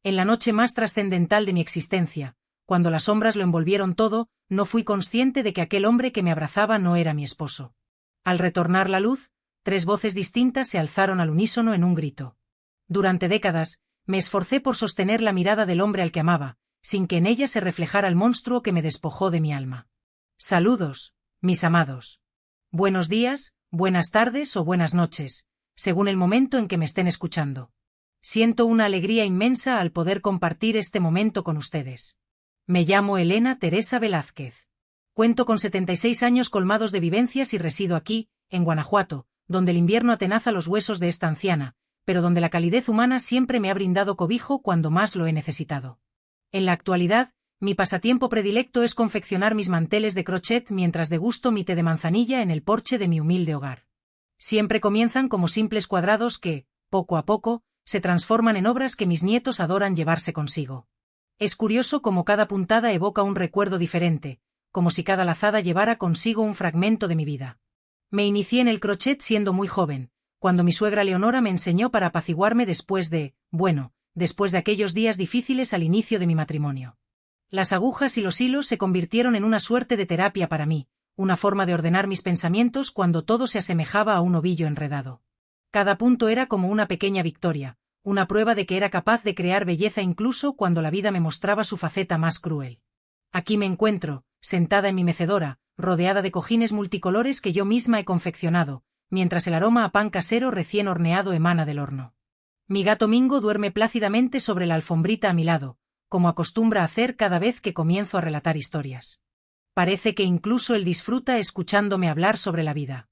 En la noche más trascendental de mi existencia, cuando las sombras lo envolvieron todo, no fui consciente de que aquel hombre que me abrazaba no era mi esposo. Al retornar la luz, 3 voces distintas se alzaron al unísono en un grito. Durante décadas, me esforcé por sostener la mirada del hombre al que amaba, sin que en ella se reflejara el monstruo que me despojó de mi alma. Saludos, mis amados. Buenos días, buenas tardes o buenas noches, según el momento en que me estén escuchando. Siento una alegría inmensa al poder compartir este momento con ustedes. Me llamo Elena Teresa Velázquez. Cuento con 76 años colmados de vivencias y resido aquí, en Guanajuato, donde el invierno atenaza los huesos de esta anciana, pero donde la calidez humana siempre me ha brindado cobijo cuando más lo he necesitado. En la actualidad, mi pasatiempo predilecto es confeccionar mis manteles de crochet mientras degusto mi té de manzanilla en el porche de mi humilde hogar. Siempre comienzan como simples cuadrados que, poco a poco, se transforman en obras que mis nietos adoran llevarse consigo. Es curioso cómo cada puntada evoca un recuerdo diferente, como si cada lazada llevara consigo un fragmento de mi vida. Me inicié en el crochet siendo muy joven, cuando mi suegra Leonora me enseñó para apaciguarme después de aquellos días difíciles al inicio de mi matrimonio. Las agujas y los hilos se convirtieron en una suerte de terapia para mí, una forma de ordenar mis pensamientos cuando todo se asemejaba a un ovillo enredado. Cada punto era como una pequeña victoria, una prueba de que era capaz de crear belleza incluso cuando la vida me mostraba su faceta más cruel. Aquí me encuentro, sentada en mi mecedora, rodeada de cojines multicolores que yo misma he confeccionado, mientras el aroma a pan casero recién horneado emana del horno. Mi gato Mingo duerme plácidamente sobre la alfombrita a mi lado, como acostumbra hacer cada vez que comienzo a relatar historias. Parece que incluso él disfruta escuchándome hablar sobre la vida.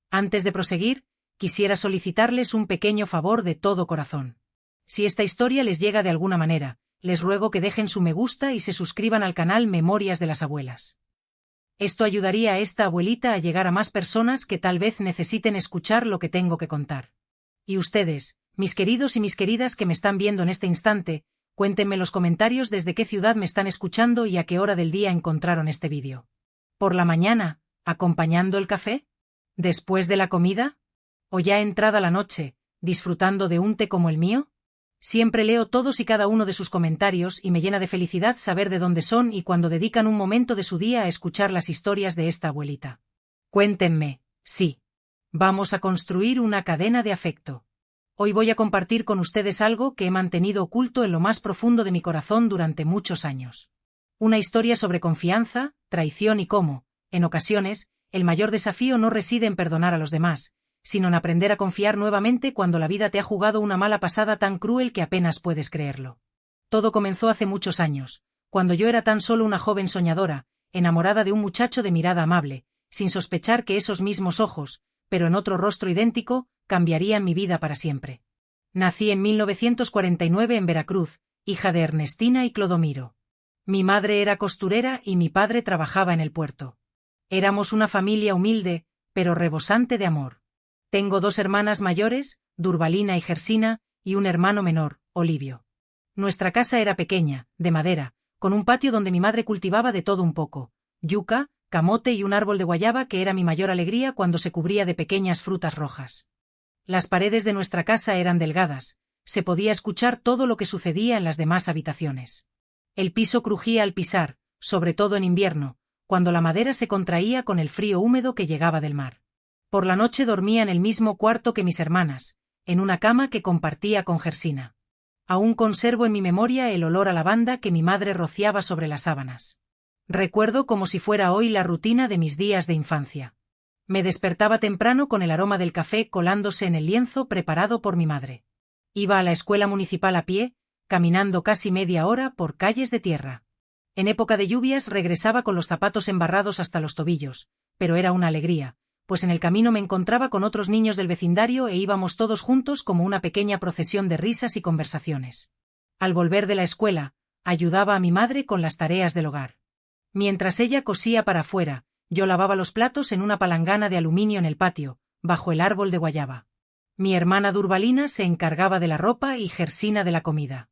Antes de proseguir, quisiera solicitarles un pequeño favor de todo corazón. Si esta historia les llega de alguna manera, les ruego que dejen su me gusta y se suscriban al canal Memorias de las Abuelas. Esto ayudaría a esta abuelita a llegar a más personas que tal vez necesiten escuchar lo que tengo que contar. Y ustedes, mis queridos y mis queridas que me están viendo en este instante, cuéntenme en los comentarios desde qué ciudad me están escuchando y a qué hora del día encontraron este vídeo. ¿Por la mañana, acompañando el café? ¿Después de la comida? ¿O ya entrada la noche, disfrutando de un té como el mío? Siempre leo todos y cada uno de sus comentarios y me llena de felicidad saber de dónde son y cuando dedican un momento de su día a escuchar las historias de esta abuelita. Cuéntenme, sí. Vamos a construir una cadena de afecto. Hoy voy a compartir con ustedes algo que he mantenido oculto en lo más profundo de mi corazón durante muchos años. Una historia sobre confianza, traición y cómo, en ocasiones, el mayor desafío no reside en perdonar a los demás, sino en aprender a confiar nuevamente cuando la vida te ha jugado una mala pasada tan cruel que apenas puedes creerlo. Todo comenzó hace muchos años, cuando yo era tan solo una joven soñadora, enamorada de un muchacho de mirada amable, sin sospechar que esos mismos ojos, pero en otro rostro idéntico, cambiarían mi vida para siempre. Nací en 1949 en Veracruz, hija de Ernestina y Clodomiro. Mi madre era costurera y mi padre trabajaba en el puerto. Éramos una familia humilde, pero rebosante de amor. Tengo 2 hermanas mayores, Durbalina y Gersina, y un hermano menor, Olivio. Nuestra casa era pequeña, de madera, con un patio donde mi madre cultivaba de todo un poco, yuca, camote y un árbol de guayaba que era mi mayor alegría cuando se cubría de pequeñas frutas rojas. Las paredes de nuestra casa eran delgadas, se podía escuchar todo lo que sucedía en las demás habitaciones. El piso crujía al pisar, sobre todo en invierno, cuando la madera se contraía con el frío húmedo que llegaba del mar. Por la noche dormía en el mismo cuarto que mis hermanas, en una cama que compartía con Gersina. Aún conservo en mi memoria el olor a lavanda que mi madre rociaba sobre las sábanas. Recuerdo como si fuera hoy la rutina de mis días de infancia. Me despertaba temprano con el aroma del café colándose en el lienzo preparado por mi madre. Iba a la escuela municipal a pie, caminando casi media hora por calles de tierra. En época de lluvias regresaba con los zapatos embarrados hasta los tobillos, pero era una alegría, pues en el camino me encontraba con otros niños del vecindario e íbamos todos juntos como una pequeña procesión de risas y conversaciones. Al volver de la escuela, ayudaba a mi madre con las tareas del hogar. Mientras ella cosía para afuera, yo lavaba los platos en una palangana de aluminio en el patio, bajo el árbol de guayaba. Mi hermana Durbalina se encargaba de la ropa y Gersina de la comida.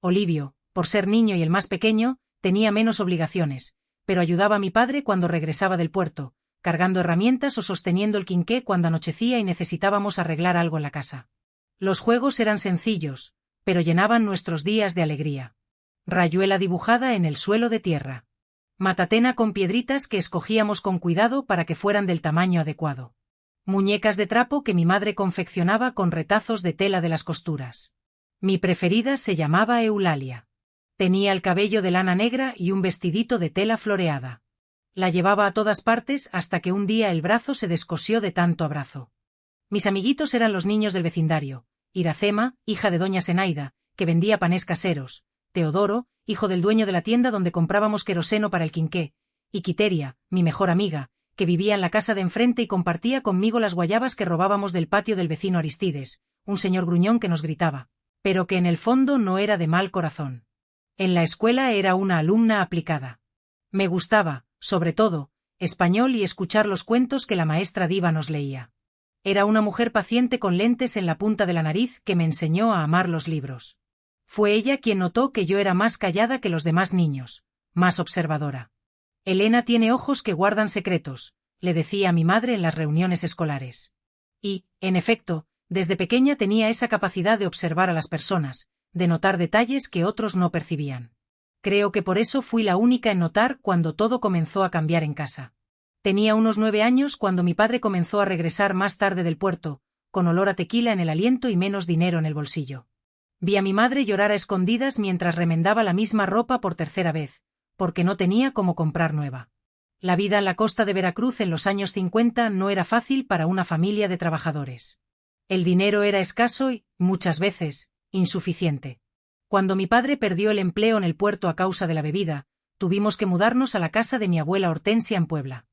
Olivio, por ser niño y el más pequeño, tenía menos obligaciones, pero ayudaba a mi padre cuando regresaba del puerto, cargando herramientas o sosteniendo el quinqué cuando anochecía y necesitábamos arreglar algo en la casa. Los juegos eran sencillos, pero llenaban nuestros días de alegría. Rayuela dibujada en el suelo de tierra. Matatena con piedritas que escogíamos con cuidado para que fueran del tamaño adecuado. Muñecas de trapo que mi madre confeccionaba con retazos de tela de las costuras. Mi preferida se llamaba Eulalia. Tenía el cabello de lana negra y un vestidito de tela floreada. La llevaba a todas partes hasta que un día el brazo se descosió de tanto abrazo. Mis amiguitos eran los niños del vecindario: Iracema, hija de doña Zenaida, que vendía panés caseros; Teodoro, hijo del dueño de la tienda donde comprábamos queroseno para el quinqué; y Quiteria, mi mejor amiga, que vivía en la casa de enfrente y compartía conmigo las guayabas que robábamos del patio del vecino Aristides, un señor gruñón que nos gritaba, pero que en el fondo no era de mal corazón. En la escuela era una alumna aplicada. Me gustaba, sobre todo, español y escuchar los cuentos que la maestra Diva nos leía. Era una mujer paciente con lentes en la punta de la nariz que me enseñó a amar los libros. Fue ella quien notó que yo era más callada que los demás niños, más observadora. Elena tiene ojos que guardan secretos, le decía a mi madre en las reuniones escolares. Y, en efecto, desde pequeña tenía esa capacidad de observar a las personas, de notar detalles que otros no percibían. Creo que por eso fui la única en notar cuando todo comenzó a cambiar en casa. Tenía unos 9 años cuando mi padre comenzó a regresar más tarde del puerto, con olor a tequila en el aliento y menos dinero en el bolsillo. Vi a mi madre llorar a escondidas mientras remendaba la misma ropa por tercera vez, porque no tenía cómo comprar nueva. La vida en la costa de Veracruz en los años 50 no era fácil para una familia de trabajadores. El dinero era escaso y, muchas veces, insuficiente. Cuando mi padre perdió el empleo en el puerto a causa de la bebida, tuvimos que mudarnos a la casa de mi abuela Hortensia en Puebla.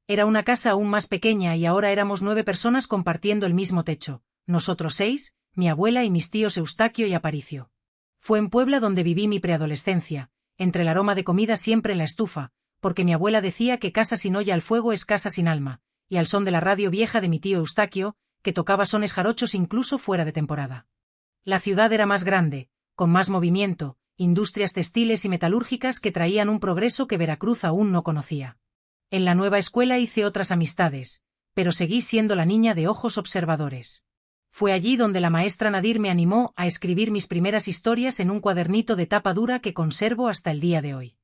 Era una casa aún más pequeña y ahora éramos 9 personas compartiendo el mismo techo, nosotros 6, mi abuela y mis tíos Eustaquio y Aparicio. Fue en Puebla donde viví mi preadolescencia, entre el aroma de comida siempre en la estufa, porque mi abuela decía que casa sin olla al fuego es casa sin alma, y al son de la radio vieja de mi tío Eustaquio, que tocaba sones jarochos incluso fuera de temporada. La ciudad era más grande, con más movimiento, industrias textiles y metalúrgicas que traían un progreso que Veracruz aún no conocía. En la nueva escuela hice otras amistades, pero seguí siendo la niña de ojos observadores. Fue allí donde la maestra Nadir me animó a escribir mis primeras historias en un cuadernito de tapa dura que conservo hasta el día de hoy.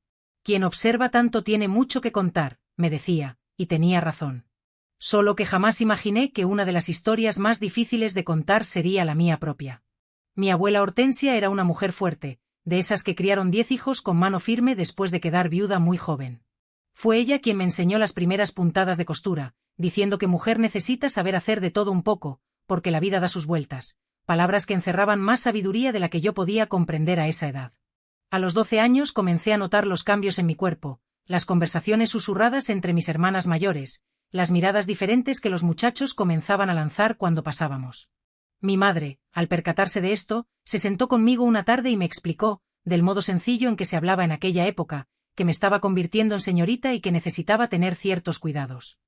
Quien observa tanto tiene mucho que contar, me decía, y tenía razón. Solo que jamás imaginé que una de las historias más difíciles de contar sería la mía propia. Mi abuela Hortensia era una mujer fuerte, de esas que criaron 10 hijos con mano firme después de quedar viuda muy joven. Fue ella quien me enseñó las primeras puntadas de costura, diciendo que mujer necesita saber hacer de todo un poco, porque la vida da sus vueltas, palabras que encerraban más sabiduría de la que yo podía comprender a esa edad. A los 12 años comencé a notar los cambios en mi cuerpo, las conversaciones susurradas entre mis hermanas mayores, las miradas diferentes que los muchachos comenzaban a lanzar cuando pasábamos. Mi madre, al percatarse de esto, se sentó conmigo una tarde y me explicó, del modo sencillo en que se hablaba en aquella época, que me estaba convirtiendo en señorita y que necesitaba tener ciertos cuidados.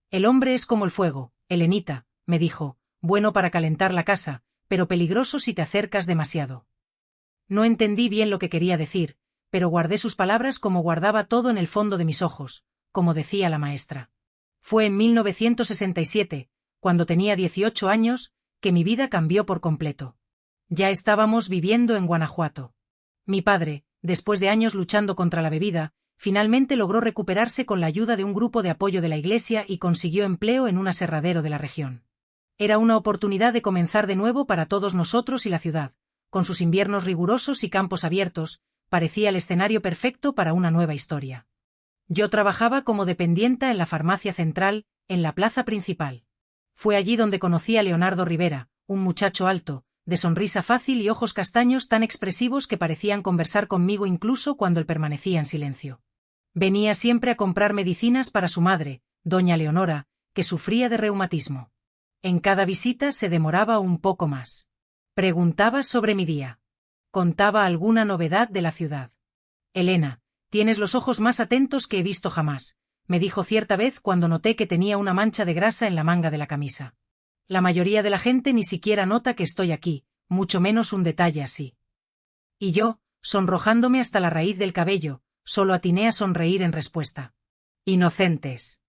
El hombre es como el fuego, Elenita, me dijo, bueno para calentar la casa, pero peligroso si te acercas demasiado. No entendí bien lo que quería decir, pero guardé sus palabras como guardaba todo en el fondo de mis ojos, como decía la maestra. Fue en 1967, cuando tenía 18 años, que mi vida cambió por completo. Ya estábamos viviendo en Guanajuato. Mi padre, después de años luchando contra la bebida, finalmente logró recuperarse con la ayuda de un grupo de apoyo de la iglesia y consiguió empleo en un aserradero de la región. Era una oportunidad de comenzar de nuevo para todos nosotros y la ciudad, con sus inviernos rigurosos y campos abiertos, parecía el escenario perfecto para una nueva historia. Yo trabajaba como dependienta en la farmacia central, en la plaza principal. Fue allí donde conocí a Leonardo Rivera, un muchacho alto, de sonrisa fácil y ojos castaños tan expresivos que parecían conversar conmigo incluso cuando él permanecía en silencio. Venía siempre a comprar medicinas para su madre, doña Leonora, que sufría de reumatismo. En cada visita se demoraba un poco más. Preguntaba sobre mi día. Contaba alguna novedad de la ciudad. Elena, tienes los ojos más atentos que he visto jamás, me dijo cierta vez cuando noté que tenía una mancha de grasa en la manga de la camisa. La mayoría de la gente ni siquiera nota que estoy aquí, mucho menos un detalle así. Y yo, sonrojándome hasta la raíz del cabello, solo atiné a sonreír en respuesta. Inocentes.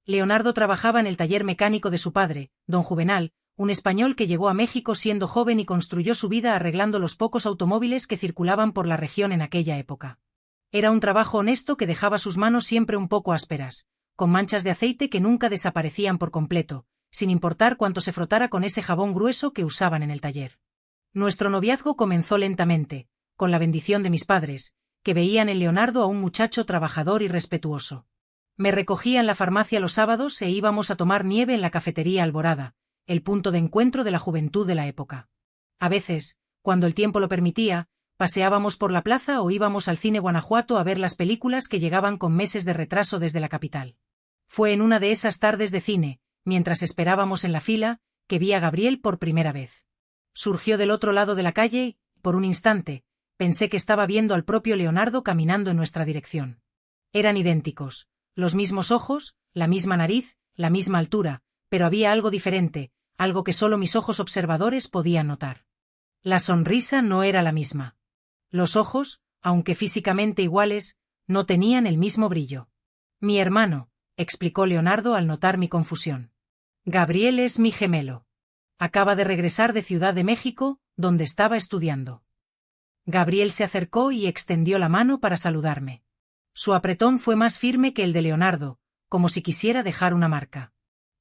Leonardo trabajaba en el taller mecánico de su padre, don Juvenal, un español que llegó a México siendo joven y construyó su vida arreglando los pocos automóviles que circulaban por la región en aquella época. Era un trabajo honesto que dejaba sus manos siempre un poco ásperas, con manchas de aceite que nunca desaparecían por completo, sin importar cuánto se frotara con ese jabón grueso que usaban en el taller. Nuestro noviazgo comenzó lentamente, con la bendición de mis padres, que veían en Leonardo a un muchacho trabajador y respetuoso. Me recogía en la farmacia los sábados e íbamos a tomar nieve en la cafetería Alborada, el punto de encuentro de la juventud de la época. A veces, cuando el tiempo lo permitía, paseábamos por la plaza o íbamos al cine Guanajuato a ver las películas que llegaban con meses de retraso desde la capital. Fue en una de esas tardes de cine, mientras esperábamos en la fila, que vi a Gabriel por primera vez. Surgió del otro lado de la calle y, por un instante, pensé que estaba viendo al propio Leonardo caminando en nuestra dirección. Eran idénticos, los mismos ojos, la misma nariz, la misma altura, pero había algo diferente, algo que solo mis ojos observadores podían notar. La sonrisa no era la misma. Los ojos, aunque físicamente iguales, no tenían el mismo brillo. Mi hermano, explicó Leonardo al notar mi confusión. Gabriel es mi gemelo. Acaba de regresar de Ciudad de México, donde estaba estudiando. Gabriel se acercó y extendió la mano para saludarme. Su apretón fue más firme que el de Leonardo, como si quisiera dejar una marca.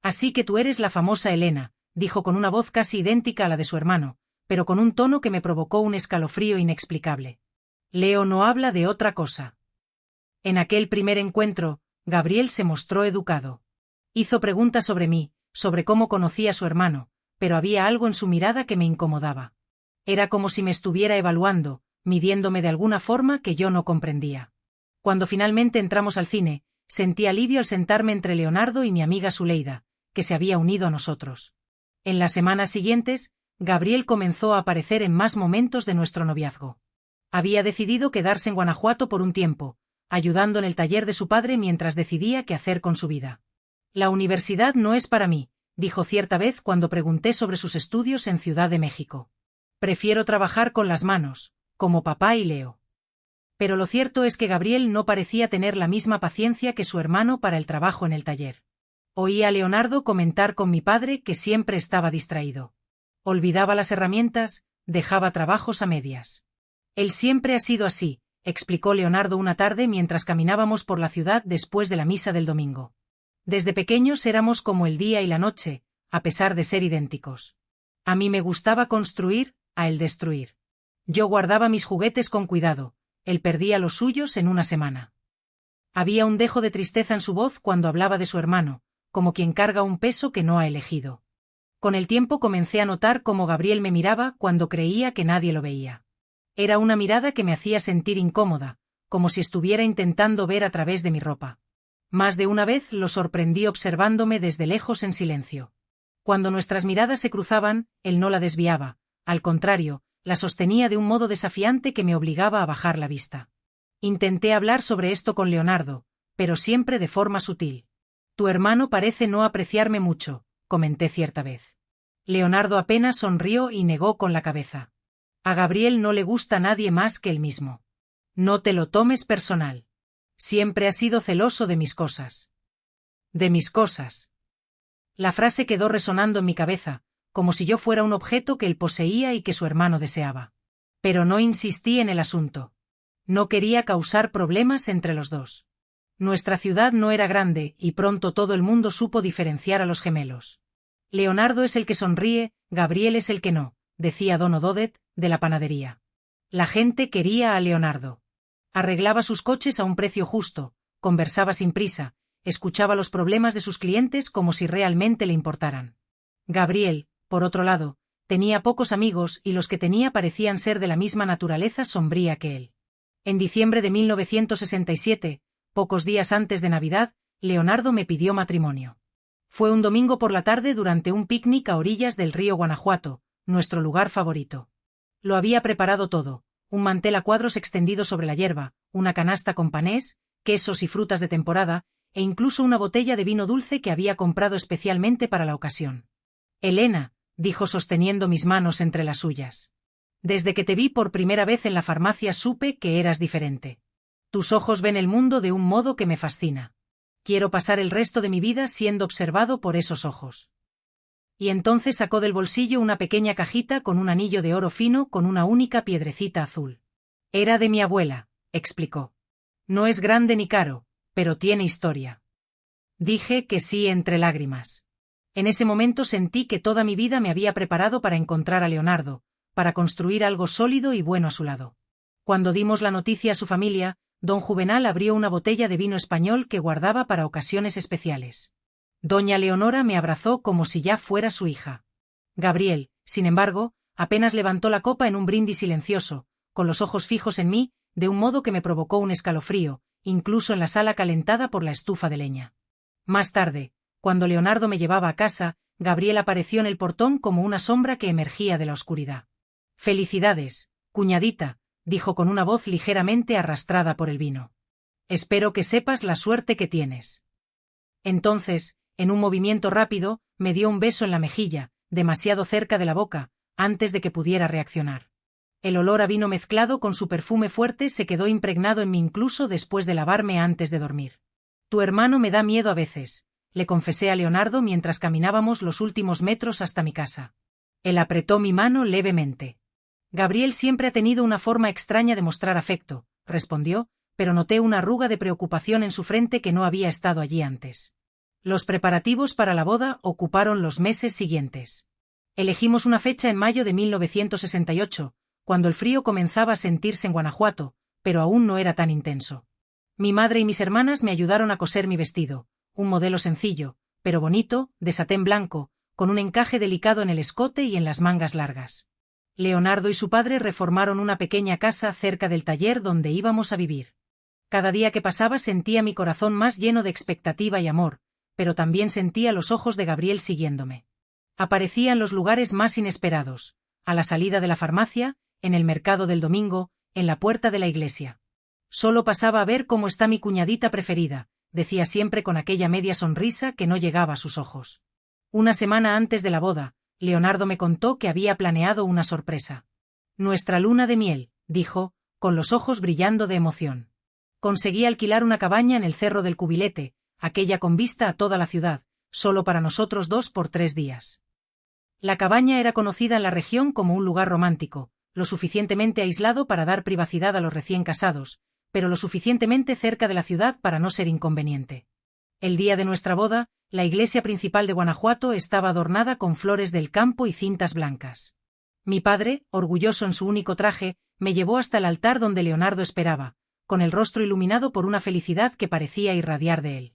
Así que tú eres la famosa Elena, dijo con una voz casi idéntica a la de su hermano, pero con un tono que me provocó un escalofrío inexplicable. Leo no habla de otra cosa. En aquel primer encuentro, Gabriel se mostró educado. Hizo preguntas sobre mí, sobre cómo conocía a su hermano, pero había algo en su mirada que me incomodaba. Era como si me estuviera evaluando, midiéndome de alguna forma que yo no comprendía. Cuando finalmente entramos al cine, sentí alivio al sentarme entre Leonardo y mi amiga Zuleida, que se había unido a nosotros. En las semanas siguientes, Gabriel comenzó a aparecer en más momentos de nuestro noviazgo. Había decidido quedarse en Guanajuato por un tiempo, ayudando en el taller de su padre mientras decidía qué hacer con su vida. La universidad no es para mí, dijo cierta vez cuando pregunté sobre sus estudios en Ciudad de México. Prefiero trabajar con las manos, como papá y Leo. Pero lo cierto es que Gabriel no parecía tener la misma paciencia que su hermano para el trabajo en el taller. Oía a Leonardo comentar con mi padre que siempre estaba distraído. Olvidaba las herramientas, dejaba trabajos a medias. Él siempre ha sido así, explicó Leonardo una tarde mientras caminábamos por la ciudad después de la misa del domingo. Desde pequeños éramos como el día y la noche, a pesar de ser idénticos. A mí me gustaba construir, a él destruir. Yo guardaba mis juguetes con cuidado, él perdía los suyos en una semana. Había un dejo de tristeza en su voz cuando hablaba de su hermano, como quien carga un peso que no ha elegido. Con el tiempo comencé a notar cómo Gabriel me miraba cuando creía que nadie lo veía. Era una mirada que me hacía sentir incómoda, como si estuviera intentando ver a través de mi ropa. Más de una vez lo sorprendí observándome desde lejos en silencio. Cuando nuestras miradas se cruzaban, él no la desviaba, al contrario, la sostenía de un modo desafiante que me obligaba a bajar la vista. Intenté hablar sobre esto con Leonardo, pero siempre de forma sutil. Tu hermano parece no apreciarme mucho, comenté cierta vez. Leonardo apenas sonrió y negó con la cabeza. A Gabriel no le gusta nadie más que él mismo. No te lo tomes personal. Siempre ha sido celoso de mis cosas. De mis cosas. La frase quedó resonando en mi cabeza, como si yo fuera un objeto que él poseía y que su hermano deseaba. Pero no insistí en el asunto. No quería causar problemas entre los dos. Nuestra ciudad no era grande y pronto todo el mundo supo diferenciar a los gemelos. Leonardo es el que sonríe, Gabriel es el que no, decía Don Ododet, de la panadería. La gente quería a Leonardo. Arreglaba sus coches a un precio justo, conversaba sin prisa, escuchaba los problemas de sus clientes como si realmente le importaran. Gabriel, por otro lado, tenía pocos amigos y los que tenía parecían ser de la misma naturaleza sombría que él. En diciembre de 1967, pocos días antes de Navidad, Leonardo me pidió matrimonio. Fue un domingo por la tarde durante un picnic a orillas del río Guanajuato, nuestro lugar favorito. Lo había preparado todo, un mantel a cuadros extendido sobre la hierba, una canasta con panés, quesos y frutas de temporada, e incluso una botella de vino dulce que había comprado especialmente para la ocasión. Elena, dijo sosteniendo mis manos entre las suyas. Desde que te vi por primera vez en la farmacia supe que eras diferente. Tus ojos ven el mundo de un modo que me fascina. Quiero pasar el resto de mi vida siendo observado por esos ojos. Y entonces sacó del bolsillo una pequeña cajita con un anillo de oro fino con una única piedrecita azul. Era de mi abuela, explicó. No es grande ni caro, pero tiene historia. Dije que sí entre lágrimas. En ese momento sentí que toda mi vida me había preparado para encontrar a Leonardo, para construir algo sólido y bueno a su lado. Cuando dimos la noticia a su familia, don Juvenal abrió una botella de vino español que guardaba para ocasiones especiales. Doña Leonora me abrazó como si ya fuera su hija. Gabriel, sin embargo, apenas levantó la copa en un brindis silencioso, con los ojos fijos en mí, de un modo que me provocó un escalofrío, incluso en la sala calentada por la estufa de leña. Más tarde, cuando Leonardo me llevaba a casa, Gabriel apareció en el portón como una sombra que emergía de la oscuridad. «Felicidades, cuñadita», dijo con una voz ligeramente arrastrada por el vino. «Espero que sepas la suerte que tienes». Entonces, en un movimiento rápido, me dio un beso en la mejilla, demasiado cerca de la boca, antes de que pudiera reaccionar. El olor a vino mezclado con su perfume fuerte se quedó impregnado en mí incluso después de lavarme antes de dormir. «Tu hermano me da miedo a veces», le confesé a Leonardo mientras caminábamos los últimos metros hasta mi casa. Él apretó mi mano levemente. «Gabriel siempre ha tenido una forma extraña de mostrar afecto», respondió, pero noté una arruga de preocupación en su frente que no había estado allí antes. Los preparativos para la boda ocuparon los meses siguientes. Elegimos una fecha en mayo de 1968, cuando el frío comenzaba a sentirse en Guanajuato, pero aún no era tan intenso. Mi madre y mis hermanas me ayudaron a coser mi vestido, un modelo sencillo, pero bonito, de satén blanco, con un encaje delicado en el escote y en las mangas largas. Leonardo y su padre reformaron una pequeña casa cerca del taller donde íbamos a vivir. Cada día que pasaba sentía mi corazón más lleno de expectativa y amor, pero también sentía los ojos de Gabriel siguiéndome. Aparecía en los lugares más inesperados, a la salida de la farmacia, en el mercado del domingo, en la puerta de la iglesia. «Solo pasaba a ver cómo está mi cuñadita preferida», decía siempre con aquella media sonrisa que no llegaba a sus ojos. Una semana antes de la boda, Leonardo me contó que había planeado una sorpresa. «Nuestra luna de miel», dijo, con los ojos brillando de emoción. «Conseguí alquilar una cabaña en el Cerro del Cubilete, aquella con vista a toda la ciudad, solo para nosotros dos por 3 días. La cabaña era conocida en la región como un lugar romántico, lo suficientemente aislado para dar privacidad a los recién casados, pero lo suficientemente cerca de la ciudad para no ser inconveniente. El día de nuestra boda, la iglesia principal de Guanajuato estaba adornada con flores del campo y cintas blancas. Mi padre, orgulloso en su único traje, me llevó hasta el altar donde Leonardo esperaba, con el rostro iluminado por una felicidad que parecía irradiar de él.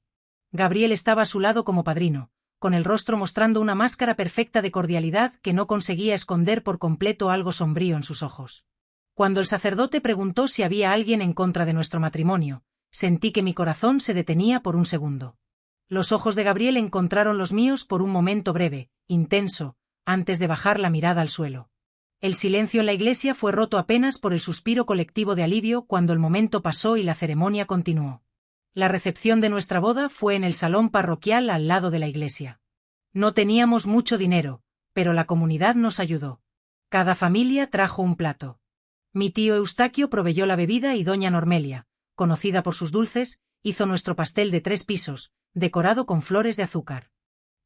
Gabriel estaba a su lado como padrino, con el rostro mostrando una máscara perfecta de cordialidad que no conseguía esconder por completo algo sombrío en sus ojos. Cuando el sacerdote preguntó si había alguien en contra de nuestro matrimonio, sentí que mi corazón se detenía por un segundo. Los ojos de Gabriel encontraron los míos por un momento breve, intenso, antes de bajar la mirada al suelo. El silencio en la iglesia fue roto apenas por el suspiro colectivo de alivio cuando el momento pasó y la ceremonia continuó. La recepción de nuestra boda fue en el salón parroquial al lado de la iglesia. No teníamos mucho dinero, pero la comunidad nos ayudó. Cada familia trajo un plato. Mi tío Eustaquio proveyó la bebida y doña Normelia, conocida por sus dulces, hizo nuestro pastel de 3 pisos, decorado con flores de azúcar.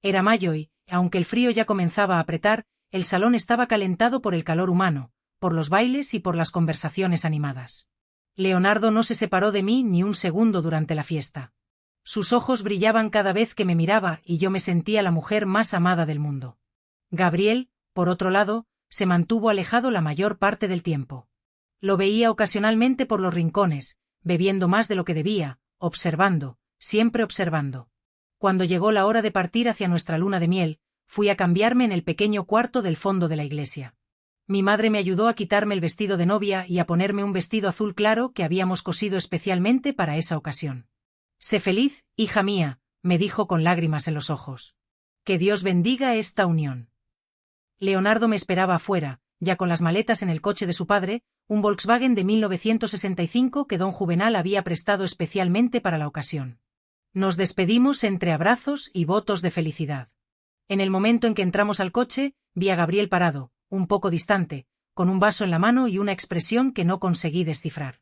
Era mayo y, aunque el frío ya comenzaba a apretar, el salón estaba calentado por el calor humano, por los bailes y por las conversaciones animadas. Leonardo no se separó de mí ni un segundo durante la fiesta. Sus ojos brillaban cada vez que me miraba y yo me sentía la mujer más amada del mundo. Gabriel, por otro lado, se mantuvo alejado la mayor parte del tiempo. Lo veía ocasionalmente por los rincones, bebiendo más de lo que debía, observando, siempre observando. Cuando llegó la hora de partir hacia nuestra luna de miel, fui a cambiarme en el pequeño cuarto del fondo de la iglesia. Mi madre me ayudó a quitarme el vestido de novia y a ponerme un vestido azul claro que habíamos cosido especialmente para esa ocasión. «Sé feliz, hija mía», me dijo con lágrimas en los ojos. «Que Dios bendiga esta unión». Leonardo me esperaba afuera, ya con las maletas en el coche de su padre, un Volkswagen de 1965 que don Juvenal había prestado especialmente para la ocasión. Nos despedimos entre abrazos y votos de felicidad. En el momento en que entramos al coche, vi a Gabriel parado, un poco distante, con un vaso en la mano y una expresión que no conseguí descifrar.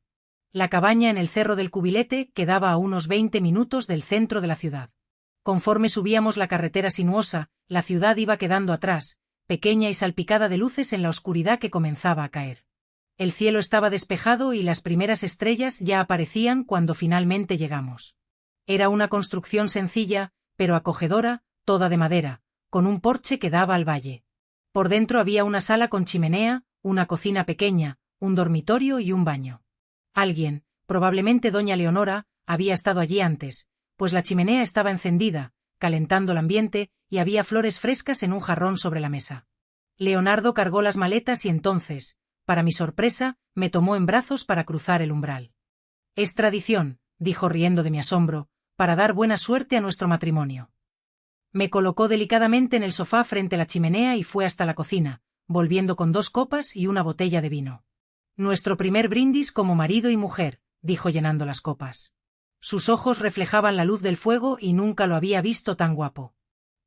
La cabaña en el Cerro del Cubilete quedaba a unos 20 minutos del centro de la ciudad. Conforme subíamos la carretera sinuosa, la ciudad iba quedando atrás, pequeña y salpicada de luces en la oscuridad que comenzaba a caer. El cielo estaba despejado y las primeras estrellas ya aparecían cuando finalmente llegamos. Era una construcción sencilla, pero acogedora, toda de madera, con un porche que daba al valle. Por dentro había una sala con chimenea, una cocina pequeña, un dormitorio y un baño. Alguien, probablemente doña Leonora, había estado allí antes, pues la chimenea estaba encendida, calentando el ambiente, y había flores frescas en un jarrón sobre la mesa. Leonardo cargó las maletas y entonces, para mi sorpresa, me tomó en brazos para cruzar el umbral. «Es tradición», dijo riendo de mi asombro, «para dar buena suerte a nuestro matrimonio». Me colocó delicadamente en el sofá frente a la chimenea y fue hasta la cocina, volviendo con 2 copas y una botella de vino. «Nuestro primer brindis como marido y mujer», dijo llenando las copas. Sus ojos reflejaban la luz del fuego y nunca lo había visto tan guapo.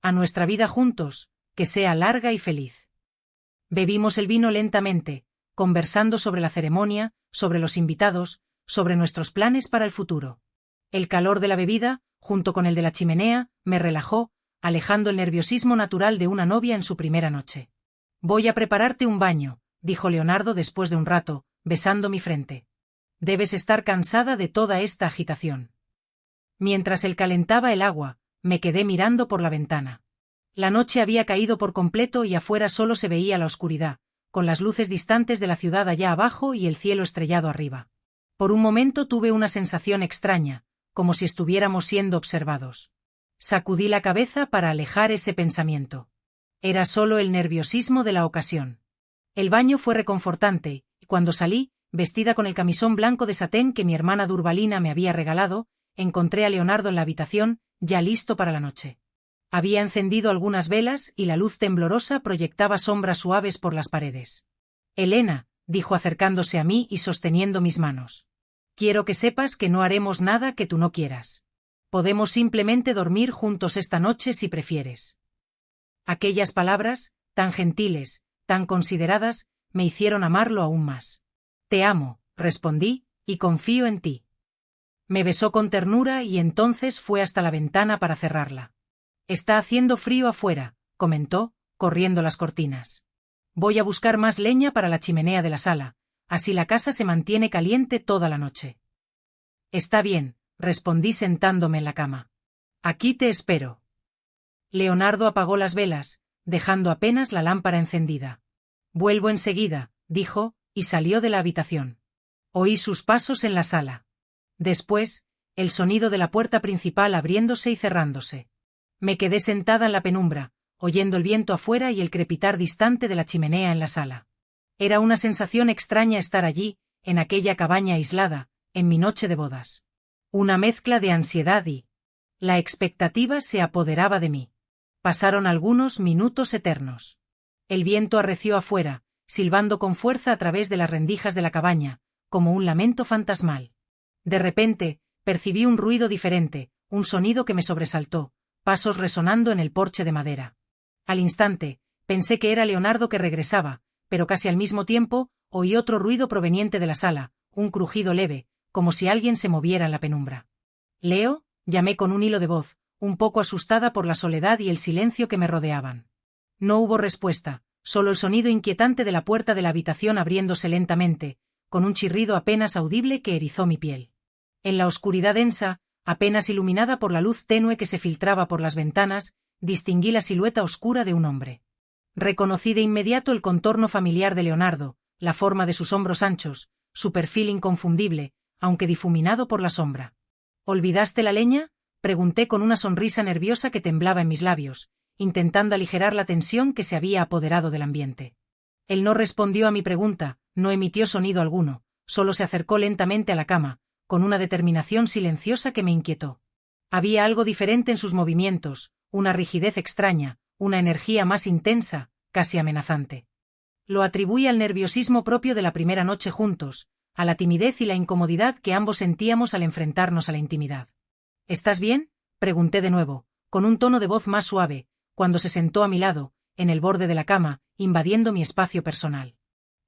«A nuestra vida juntos, que sea larga y feliz». Bebimos el vino lentamente, conversando sobre la ceremonia, sobre los invitados, sobre nuestros planes para el futuro. El calor de la bebida, junto con el de la chimenea, me relajó, alejando el nerviosismo natural de una novia en su primera noche. «Voy a prepararte un baño», dijo Leonardo después de un rato, besando mi frente. «Debes estar cansada de toda esta agitación». Mientras él calentaba el agua, me quedé mirando por la ventana. La noche había caído por completo y afuera solo se veía la oscuridad, con las luces distantes de la ciudad allá abajo y el cielo estrellado arriba. Por un momento tuve una sensación extraña, como si estuviéramos siendo observados. Sacudí la cabeza para alejar ese pensamiento. Era solo el nerviosismo de la ocasión. El baño fue reconfortante, y cuando salí, vestida con el camisón blanco de satén que mi hermana Durbalina me había regalado, encontré a Leonardo en la habitación, ya listo para la noche. Había encendido algunas velas y la luz temblorosa proyectaba sombras suaves por las paredes. «Elena», dijo acercándose a mí y sosteniendo mis manos. «Quiero que sepas que no haremos nada que tú no quieras. Podemos simplemente dormir juntos esta noche si prefieres». Aquellas palabras, tan gentiles, tan consideradas, me hicieron amarlo aún más. «Te amo», respondí, «y confío en ti». Me besó con ternura y entonces fue hasta la ventana para cerrarla. «Está haciendo frío afuera», comentó, corriendo las cortinas. «Voy a buscar más leña para la chimenea de la sala, así la casa se mantiene caliente toda la noche». «Está bien», respondí sentándome en la cama. «Aquí te espero». Leonardo apagó las velas, dejando apenas la lámpara encendida. «Vuelvo enseguida», dijo, y salió de la habitación. Oí sus pasos en la sala. Después, el sonido de la puerta principal abriéndose y cerrándose. Me quedé sentada en la penumbra, oyendo el viento afuera y el crepitar distante de la chimenea en la sala. Era una sensación extraña estar allí, en aquella cabaña aislada, en mi noche de bodas. Una mezcla de ansiedad y... la expectativa se apoderaba de mí. Pasaron algunos minutos eternos. El viento arreció afuera, silbando con fuerza a través de las rendijas de la cabaña, como un lamento fantasmal. De repente, percibí un ruido diferente, un sonido que me sobresaltó, pasos resonando en el porche de madera. Al instante, pensé que era Leonardo que regresaba, pero casi al mismo tiempo, oí otro ruido proveniente de la sala, un crujido leve, como si alguien se moviera en la penumbra. «Leo», llamé con un hilo de voz, un poco asustada por la soledad y el silencio que me rodeaban. No hubo respuesta, solo el sonido inquietante de la puerta de la habitación abriéndose lentamente, con un chirrido apenas audible que erizó mi piel. En la oscuridad densa, apenas iluminada por la luz tenue que se filtraba por las ventanas, distinguí la silueta oscura de un hombre. Reconocí de inmediato el contorno familiar de Leonardo, la forma de sus hombros anchos, su perfil inconfundible, aunque difuminado por la sombra. «¿Olvidaste la leña?», pregunté con una sonrisa nerviosa que temblaba en mis labios, intentando aligerar la tensión que se había apoderado del ambiente. Él no respondió a mi pregunta, no emitió sonido alguno, solo se acercó lentamente a la cama, con una determinación silenciosa que me inquietó. Había algo diferente en sus movimientos, una rigidez extraña, una energía más intensa, casi amenazante. Lo atribuí al nerviosismo propio de la primera noche juntos, a la timidez y la incomodidad que ambos sentíamos al enfrentarnos a la intimidad. «¿Estás bien?», pregunté de nuevo, con un tono de voz más suave, cuando se sentó a mi lado, en el borde de la cama, invadiendo mi espacio personal.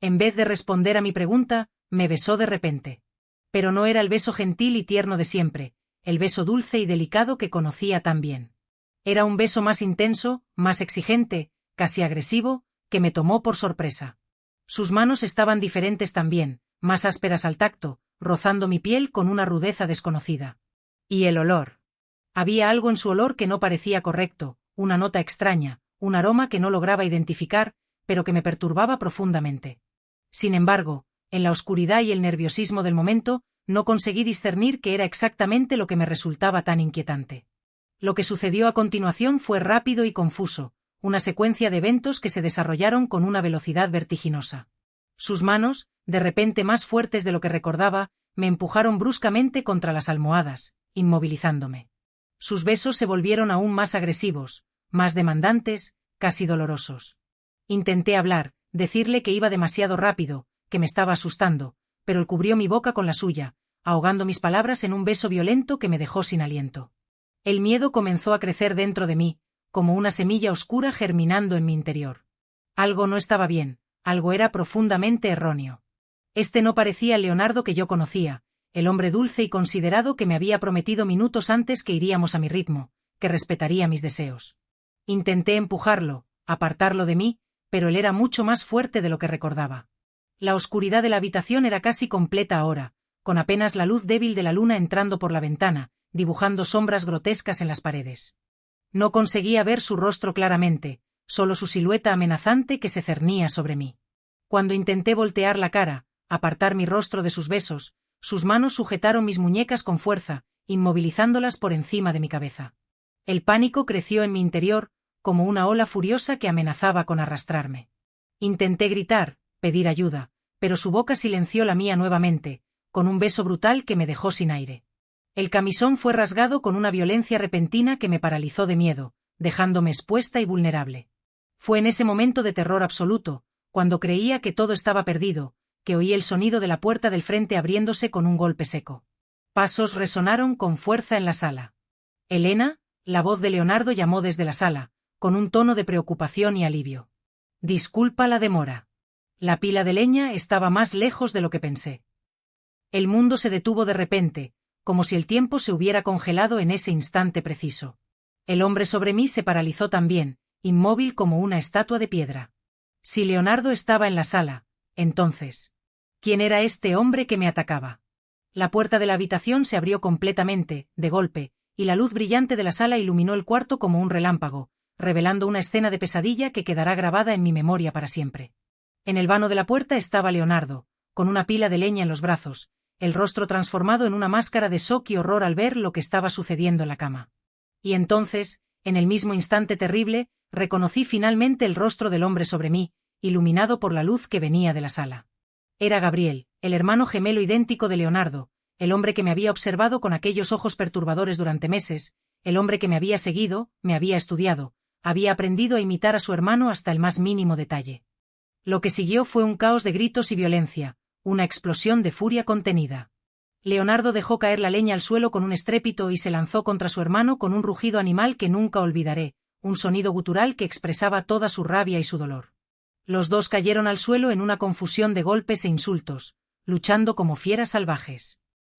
En vez de responder a mi pregunta, me besó de repente. Pero no era el beso gentil y tierno de siempre, el beso dulce y delicado que conocía tan bien. Era un beso más intenso, más exigente, casi agresivo, que me tomó por sorpresa. Sus manos estaban diferentes también, más ásperas al tacto, rozando mi piel con una rudeza desconocida. Y el olor. Había algo en su olor que no parecía correcto, una nota extraña, un aroma que no lograba identificar, pero que me perturbaba profundamente. Sin embargo, en la oscuridad y el nerviosismo del momento, no conseguí discernir qué era exactamente lo que me resultaba tan inquietante. Lo que sucedió a continuación fue rápido y confuso, una secuencia de eventos que se desarrollaron con una velocidad vertiginosa. Sus manos, de repente más fuertes de lo que recordaba, me empujaron bruscamente contra las almohadas, inmovilizándome. Sus besos se volvieron aún más agresivos, más demandantes, casi dolorosos. Intenté hablar, decirle que iba demasiado rápido, que me estaba asustando, pero él cubrió mi boca con la suya, ahogando mis palabras en un beso violento que me dejó sin aliento. El miedo comenzó a crecer dentro de mí, como una semilla oscura germinando en mi interior. Algo no estaba bien, algo era profundamente erróneo. Este no parecía el Leonardo que yo conocía, el hombre dulce y considerado que me había prometido minutos antes que iríamos a mi ritmo, que respetaría mis deseos. Intenté empujarlo, apartarlo de mí, pero él era mucho más fuerte de lo que recordaba. La oscuridad de la habitación era casi completa ahora, con apenas la luz débil de la luna entrando por la ventana, dibujando sombras grotescas en las paredes. No conseguía ver su rostro claramente, solo su silueta amenazante que se cernía sobre mí. Cuando intenté voltear la cara, apartar mi rostro de sus besos, sus manos sujetaron mis muñecas con fuerza, inmovilizándolas por encima de mi cabeza. El pánico creció en mi interior, como una ola furiosa que amenazaba con arrastrarme. Intenté gritar, pedir ayuda, pero su boca silenció la mía nuevamente, con un beso brutal que me dejó sin aire. El camisón fue rasgado con una violencia repentina que me paralizó de miedo, dejándome expuesta y vulnerable. Fue en ese momento de terror absoluto, cuando creía que todo estaba perdido, que oí el sonido de la puerta del frente abriéndose con un golpe seco. Pasos resonaron con fuerza en la sala. «Elena», la voz de Leonardo llamó desde la sala, con un tono de preocupación y alivio. «Disculpa la demora. La pila de leña estaba más lejos de lo que pensé». El mundo se detuvo de repente, como si el tiempo se hubiera congelado en ese instante preciso. El hombre sobre mí se paralizó también, inmóvil como una estatua de piedra. Si Leonardo estaba en la sala, entonces, ¿quién era este hombre que me atacaba? La puerta de la habitación se abrió completamente, de golpe, y la luz brillante de la sala iluminó el cuarto como un relámpago, revelando una escena de pesadilla que quedará grabada en mi memoria para siempre. En el vano de la puerta estaba Leonardo, con una pila de leña en los brazos, el rostro transformado en una máscara de shock y horror al ver lo que estaba sucediendo en la cama. Y entonces, en el mismo instante terrible, reconocí finalmente el rostro del hombre sobre mí, iluminado por la luz que venía de la sala. Era Gabriel, el hermano gemelo idéntico de Leonardo, el hombre que me había observado con aquellos ojos perturbadores durante meses, el hombre que me había seguido, me había estudiado, había aprendido a imitar a su hermano hasta el más mínimo detalle. Lo que siguió fue un caos de gritos y violencia, una explosión de furia contenida. Leonardo dejó caer la leña al suelo con un estrépito y se lanzó contra su hermano con un rugido animal que nunca olvidaré, un sonido gutural que expresaba toda su rabia y su dolor. Los dos cayeron al suelo en una confusión de golpes e insultos, luchando como fieras salvajes.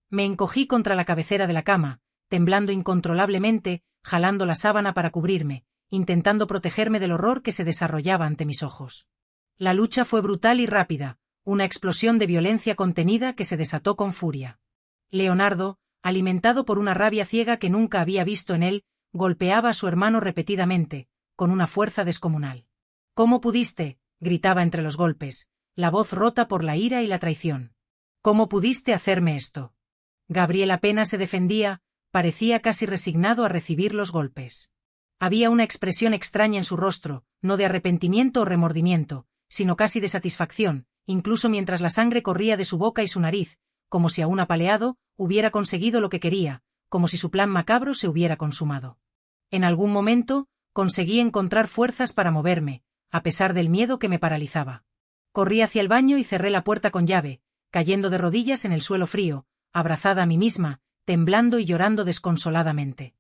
Me encogí contra la cabecera de la cama, temblando incontrolablemente, jalando la sábana para cubrirme, intentando protegerme del horror que se desarrollaba ante mis ojos. La lucha fue brutal y rápida, una explosión de violencia contenida que se desató con furia. Leonardo, alimentado por una rabia ciega que nunca había visto en él, golpeaba a su hermano repetidamente, con una fuerza descomunal. «¿Cómo pudiste?», gritaba entre los golpes, la voz rota por la ira y la traición. «¿Cómo pudiste hacerme esto?». Gabriel apenas se defendía, parecía casi resignado a recibir los golpes. Había una expresión extraña en su rostro, no de arrepentimiento o remordimiento, sino casi de satisfacción, incluso mientras la sangre corría de su boca y su nariz, como si aún apaleado, hubiera conseguido lo que quería, como si su plan macabro se hubiera consumado. En algún momento, conseguí encontrar fuerzas para moverme, a pesar del miedo que me paralizaba. Corrí hacia el baño y cerré la puerta con llave, cayendo de rodillas en el suelo frío, abrazada a mí misma, temblando y llorando desconsoladamente.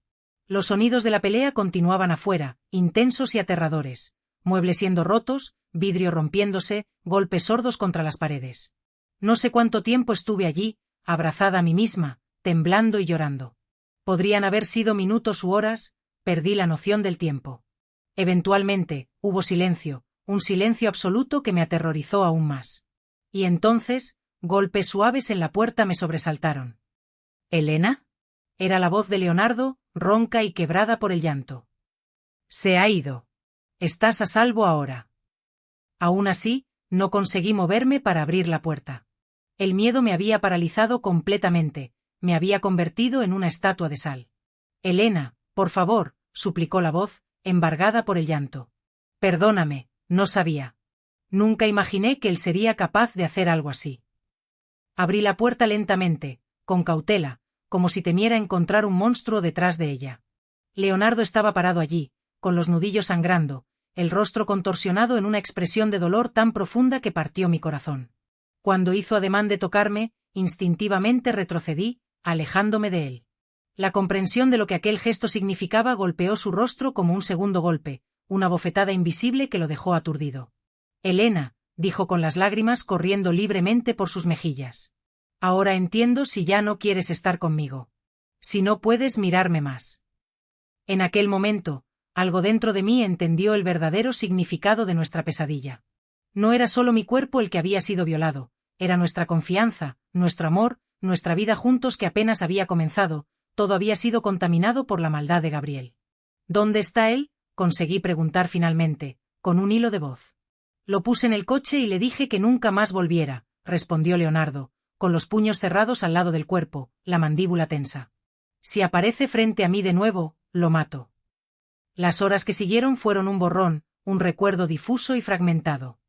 Los sonidos de la pelea continuaban afuera, intensos y aterradores, muebles siendo rotos, vidrio rompiéndose, golpes sordos contra las paredes. No sé cuánto tiempo estuve allí, abrazada a mí misma, temblando y llorando. Podrían haber sido minutos u horas, perdí la noción del tiempo. Eventualmente, hubo silencio, un silencio absoluto que me aterrorizó aún más. Y entonces, golpes suaves en la puerta me sobresaltaron. ¿Elena? Era la voz de Leonardo, ronca y quebrada por el llanto. Se ha ido. Estás a salvo ahora. Aún así, no conseguí moverme para abrir la puerta. El miedo me había paralizado completamente, me había convertido en una estatua de sal. Elena, por favor, suplicó la voz, embargada por el llanto. Perdóname, no sabía. Nunca imaginé que él sería capaz de hacer algo así. Abrí la puerta lentamente, con cautela, como si temiera encontrar un monstruo detrás de ella. Leonardo estaba parado allí, con los nudillos sangrando, el rostro contorsionado en una expresión de dolor tan profunda que partió mi corazón. Cuando hizo ademán de tocarme, instintivamente retrocedí, alejándome de él. La comprensión de lo que aquel gesto significaba golpeó su rostro como un segundo golpe, una bofetada invisible que lo dejó aturdido. Elena, dijo con las lágrimas corriendo libremente por sus mejillas. Ahora entiendo si ya no quieres estar conmigo. Si no puedes mirarme más. En aquel momento, algo dentro de mí entendió el verdadero significado de nuestra pesadilla. No era solo mi cuerpo el que había sido violado, era nuestra confianza, nuestro amor, nuestra vida juntos que apenas había comenzado, todo había sido contaminado por la maldad de Gabriel. ¿Dónde está él?, conseguí preguntar finalmente, con un hilo de voz. Lo puse en el coche y le dije que nunca más volviera, respondió Leonardo, con los puños cerrados al lado del cuerpo, la mandíbula tensa. Si aparece frente a mí de nuevo, lo mato. Las horas que siguieron fueron un borrón, un recuerdo difuso y fragmentado.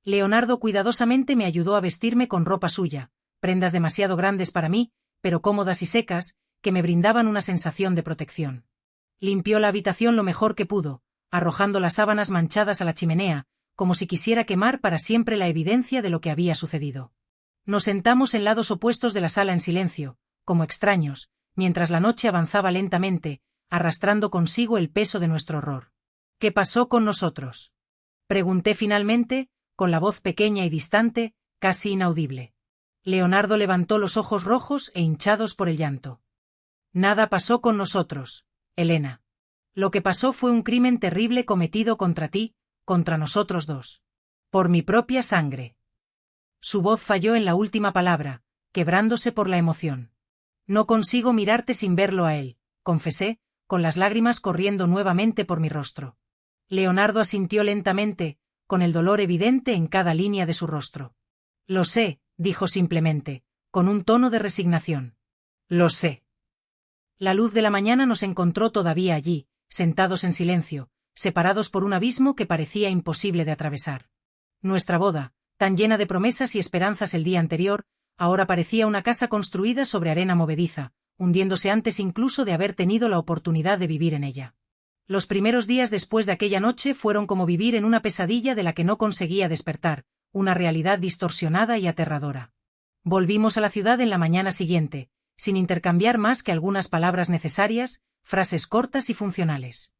Leonardo cuidadosamente me ayudó a vestirme con ropa suya, prendas demasiado grandes para mí, pero cómodas y secas, que me brindaban una sensación de protección. Limpió la habitación lo mejor que pudo, arrojando las sábanas manchadas a la chimenea, como si quisiera quemar para siempre la evidencia de lo que había sucedido. Nos sentamos en lados opuestos de la sala en silencio, como extraños, mientras la noche avanzaba lentamente, arrastrando consigo el peso de nuestro horror. ¿Qué pasó con nosotros?, pregunté finalmente, con la voz pequeña y distante, casi inaudible. Leonardo levantó los ojos rojos e hinchados por el llanto. Nada pasó con nosotros, Elena. Lo que pasó fue un crimen terrible cometido contra ti, contra nosotros dos. Por mi propia sangre. Su voz falló en la última palabra, quebrándose por la emoción. No consigo mirarte sin verlo a él, confesé, con las lágrimas corriendo nuevamente por mi rostro. Leonardo asintió lentamente, con el dolor evidente en cada línea de su rostro. Lo sé, dijo simplemente, con un tono de resignación. Lo sé. La luz de la mañana nos encontró todavía allí, sentados en silencio, separados por un abismo que parecía imposible de atravesar. Nuestra boda, tan llena de promesas y esperanzas el día anterior, ahora parecía una casa construida sobre arena movediza, hundiéndose antes incluso de haber tenido la oportunidad de vivir en ella. Los primeros días después de aquella noche fueron como vivir en una pesadilla de la que no conseguía despertar, una realidad distorsionada y aterradora. Volvimos a la ciudad en la mañana siguiente, sin intercambiar más que algunas palabras necesarias, frases cortas y funcionales.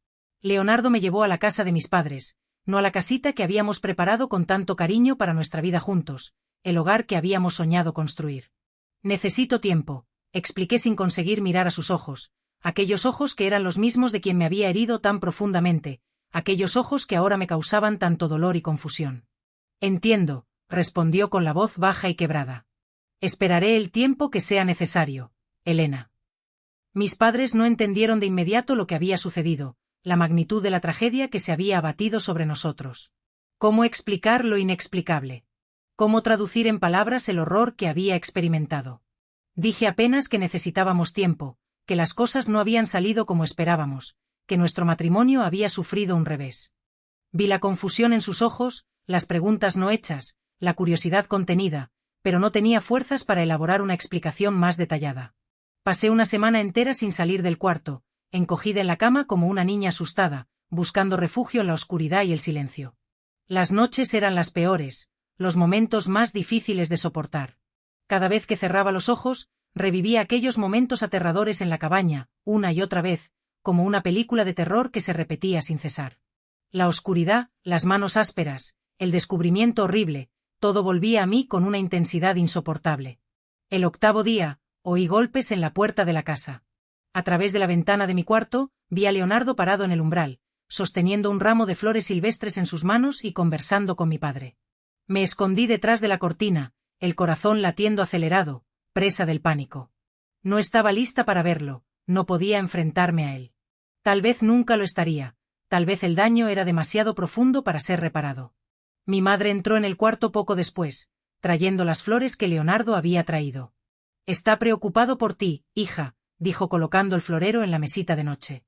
Leonardo me llevó a la casa de mis padres, no a la casita que habíamos preparado con tanto cariño para nuestra vida juntos, el hogar que habíamos soñado construir. Necesito tiempo, expliqué sin conseguir mirar a sus ojos, aquellos ojos que eran los mismos de quien me había herido tan profundamente, aquellos ojos que ahora me causaban tanto dolor y confusión. Entiendo, respondió con la voz baja y quebrada. Esperaré el tiempo que sea necesario, Elena. Mis padres no entendieron de inmediato lo que había sucedido, la magnitud de la tragedia que se había abatido sobre nosotros. ¿Cómo explicar lo inexplicable? ¿Cómo traducir en palabras el horror que había experimentado? Dije apenas que necesitábamos tiempo, que las cosas no habían salido como esperábamos, que nuestro matrimonio había sufrido un revés. Vi la confusión en sus ojos, las preguntas no hechas, la curiosidad contenida, pero no tenía fuerzas para elaborar una explicación más detallada. Pasé una semana entera sin salir del cuarto, encogida en la cama como una niña asustada, buscando refugio en la oscuridad y el silencio. Las noches eran las peores, los momentos más difíciles de soportar. Cada vez que cerraba los ojos, revivía aquellos momentos aterradores en la cabaña, una y otra vez, como una película de terror que se repetía sin cesar. La oscuridad, las manos ásperas, el descubrimiento horrible, todo volvía a mí con una intensidad insoportable. El octavo día, oí golpes en la puerta de la casa. A través de la ventana de mi cuarto, vi a Leonardo parado en el umbral, sosteniendo un ramo de flores silvestres en sus manos y conversando con mi padre. Me escondí detrás de la cortina, el corazón latiendo acelerado, presa del pánico. No estaba lista para verlo, no podía enfrentarme a él. Tal vez nunca lo estaría, tal vez el daño era demasiado profundo para ser reparado. Mi madre entró en el cuarto poco después, trayendo las flores que Leonardo había traído. «Está preocupado por ti, hija», dijo colocando el florero en la mesita de noche.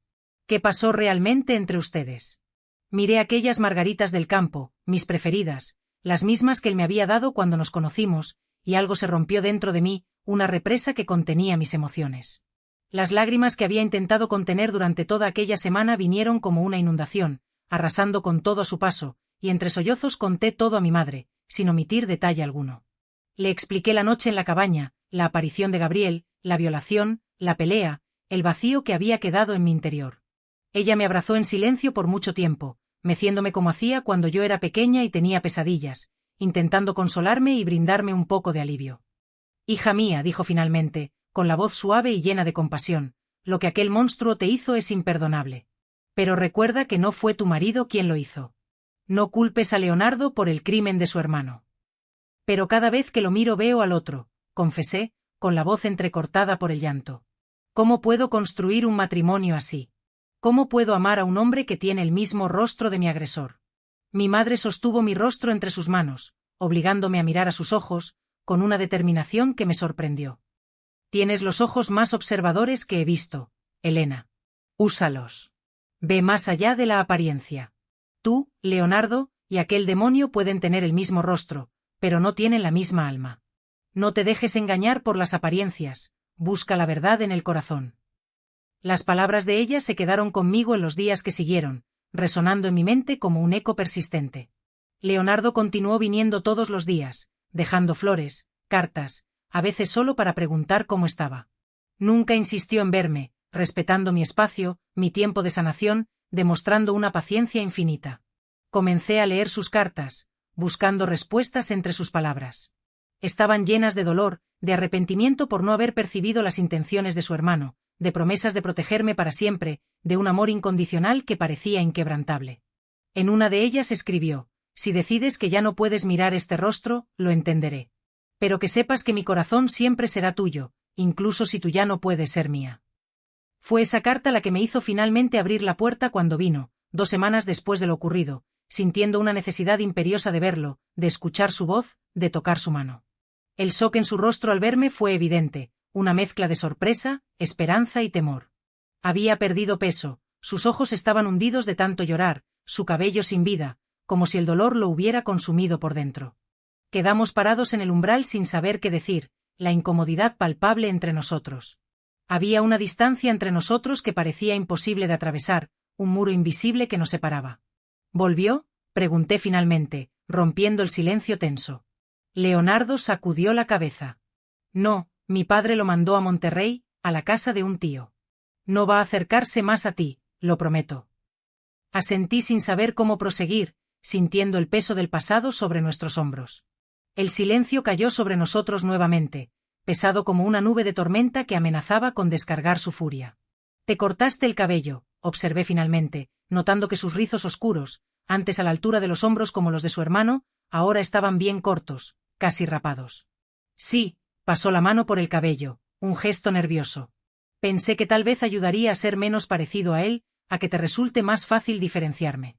«¿Qué pasó realmente entre ustedes?» Miré aquellas margaritas del campo, mis preferidas, las mismas que él me había dado cuando nos conocimos, y algo se rompió dentro de mí, una represa que contenía mis emociones. Las lágrimas que había intentado contener durante toda aquella semana vinieron como una inundación, arrasando con todo a su paso, y entre sollozos conté todo a mi madre, sin omitir detalle alguno. Le expliqué la noche en la cabaña, la aparición de Gabriel, la violación, la pelea, el vacío que había quedado en mi interior. Ella me abrazó en silencio por mucho tiempo, meciéndome como hacía cuando yo era pequeña y tenía pesadillas, intentando consolarme y brindarme un poco de alivio. «Hija mía», dijo finalmente, con la voz suave y llena de compasión, «lo que aquel monstruo te hizo es imperdonable. Pero recuerda que no fue tu marido quien lo hizo. No culpes a Leonardo por el crimen de su hermano». «Pero cada vez que lo miro veo al otro», confesé, con la voz entrecortada por el llanto. «¿Cómo puedo construir un matrimonio así? ¿Cómo puedo amar a un hombre que tiene el mismo rostro de mi agresor?» Mi madre sostuvo mi rostro entre sus manos, obligándome a mirar a sus ojos, con una determinación que me sorprendió. «Tienes los ojos más observadores que he visto, Elena. Úsalos. Ve más allá de la apariencia. Tú, Leonardo, y aquel demonio pueden tener el mismo rostro, pero no tienen la misma alma. No te dejes engañar por las apariencias, busca la verdad en el corazón». Las palabras de ella se quedaron conmigo en los días que siguieron, resonando en mi mente como un eco persistente. Leonardo continuó viniendo todos los días, dejando flores, cartas, a veces solo para preguntar cómo estaba. Nunca insistió en verme, respetando mi espacio, mi tiempo de sanación, demostrando una paciencia infinita. Comencé a leer sus cartas, buscando respuestas entre sus palabras. Estaban llenas de dolor, de arrepentimiento por no haber percibido las intenciones de su hermano, de promesas de protegerme para siempre, de un amor incondicional que parecía inquebrantable. En una de ellas escribió: «Si decides que ya no puedes mirar este rostro, lo entenderé. Pero que sepas que mi corazón siempre será tuyo, incluso si tú ya no puedes ser mía». Fue esa carta la que me hizo finalmente abrir la puerta cuando vino, 2 semanas después de lo ocurrido, sintiendo una necesidad imperiosa de verlo, de escuchar su voz, de tocar su mano. El shock en su rostro al verme fue evidente, una mezcla de sorpresa, esperanza y temor. Había perdido peso, sus ojos estaban hundidos de tanto llorar, su cabello sin vida, como si el dolor lo hubiera consumido por dentro. Quedamos parados en el umbral sin saber qué decir, la incomodidad palpable entre nosotros. Había una distancia entre nosotros que parecía imposible de atravesar, un muro invisible que nos separaba. «¿Volvió?», pregunté finalmente, rompiendo el silencio tenso. Leonardo sacudió la cabeza. «No, mi padre lo mandó a Monterrey, a la casa de un tío. No va a acercarse más a ti, lo prometo». Asentí sin saber cómo proseguir, sintiendo el peso del pasado sobre nuestros hombros. El silencio cayó sobre nosotros nuevamente, pesado como una nube de tormenta que amenazaba con descargar su furia. «Te cortaste el cabello», observé finalmente, notando que sus rizos oscuros, antes a la altura de los hombros como los de su hermano, ahora estaban bien cortos, casi rapados. «Sí», pasó la mano por el cabello, un gesto nervioso. «Pensé que tal vez ayudaría a ser menos parecido a él, a que te resulte más fácil diferenciarme».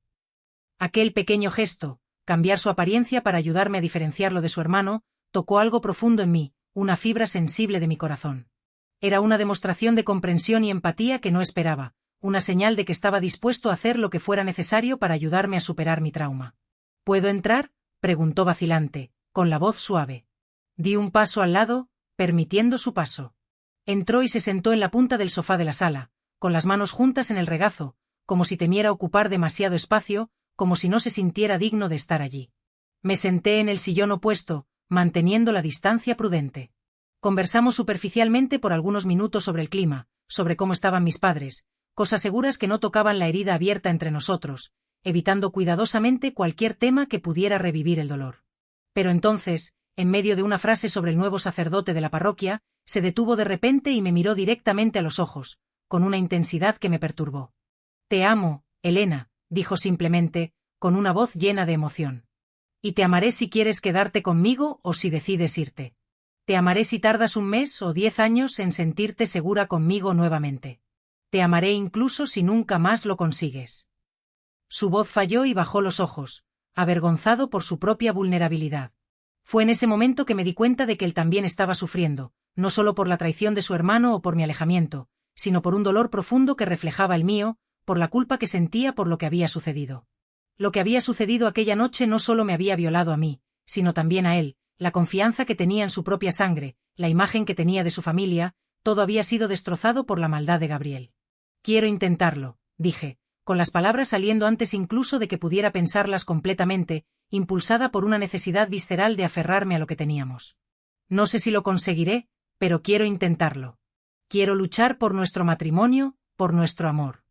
Aquel pequeño gesto, cambiar su apariencia para ayudarme a diferenciarlo de su hermano, tocó algo profundo en mí, una fibra sensible de mi corazón. Era una demostración de comprensión y empatía que no esperaba, una señal de que estaba dispuesto a hacer lo que fuera necesario para ayudarme a superar mi trauma. «¿Puedo entrar?», preguntó vacilante, con la voz suave. Di un paso al lado, permitiendo su paso. Entró y se sentó en la punta del sofá de la sala, con las manos juntas en el regazo, como si temiera ocupar demasiado espacio, como si no se sintiera digno de estar allí. Me senté en el sillón opuesto, manteniendo la distancia prudente. Conversamos superficialmente por algunos minutos sobre el clima, sobre cómo estaban mis padres, cosas seguras que no tocaban la herida abierta entre nosotros, evitando cuidadosamente cualquier tema que pudiera revivir el dolor. Pero entonces, en medio de una frase sobre el nuevo sacerdote de la parroquia, se detuvo de repente y me miró directamente a los ojos, con una intensidad que me perturbó. Te amo, Elena, dijo simplemente, con una voz llena de emoción. Y te amaré si quieres quedarte conmigo o si decides irte. Te amaré si tardas 1 mes o 10 años en sentirte segura conmigo nuevamente. Te amaré incluso si nunca más lo consigues. Su voz falló y bajó los ojos, avergonzado por su propia vulnerabilidad. Fue en ese momento que me di cuenta de que él también estaba sufriendo, no solo por la traición de su hermano o por mi alejamiento, sino por un dolor profundo que reflejaba el mío, por la culpa que sentía por lo que había sucedido. Lo que había sucedido aquella noche no solo me había violado a mí, sino también a él, la confianza que tenía en su propia sangre, la imagen que tenía de su familia, todo había sido destrozado por la maldad de Gabriel. Quiero intentarlo, dije, con las palabras saliendo antes incluso de que pudiera pensarlas completamente, impulsada por una necesidad visceral de aferrarme a lo que teníamos. No sé si lo conseguiré, pero quiero intentarlo. Quiero luchar por nuestro matrimonio, por nuestro amor.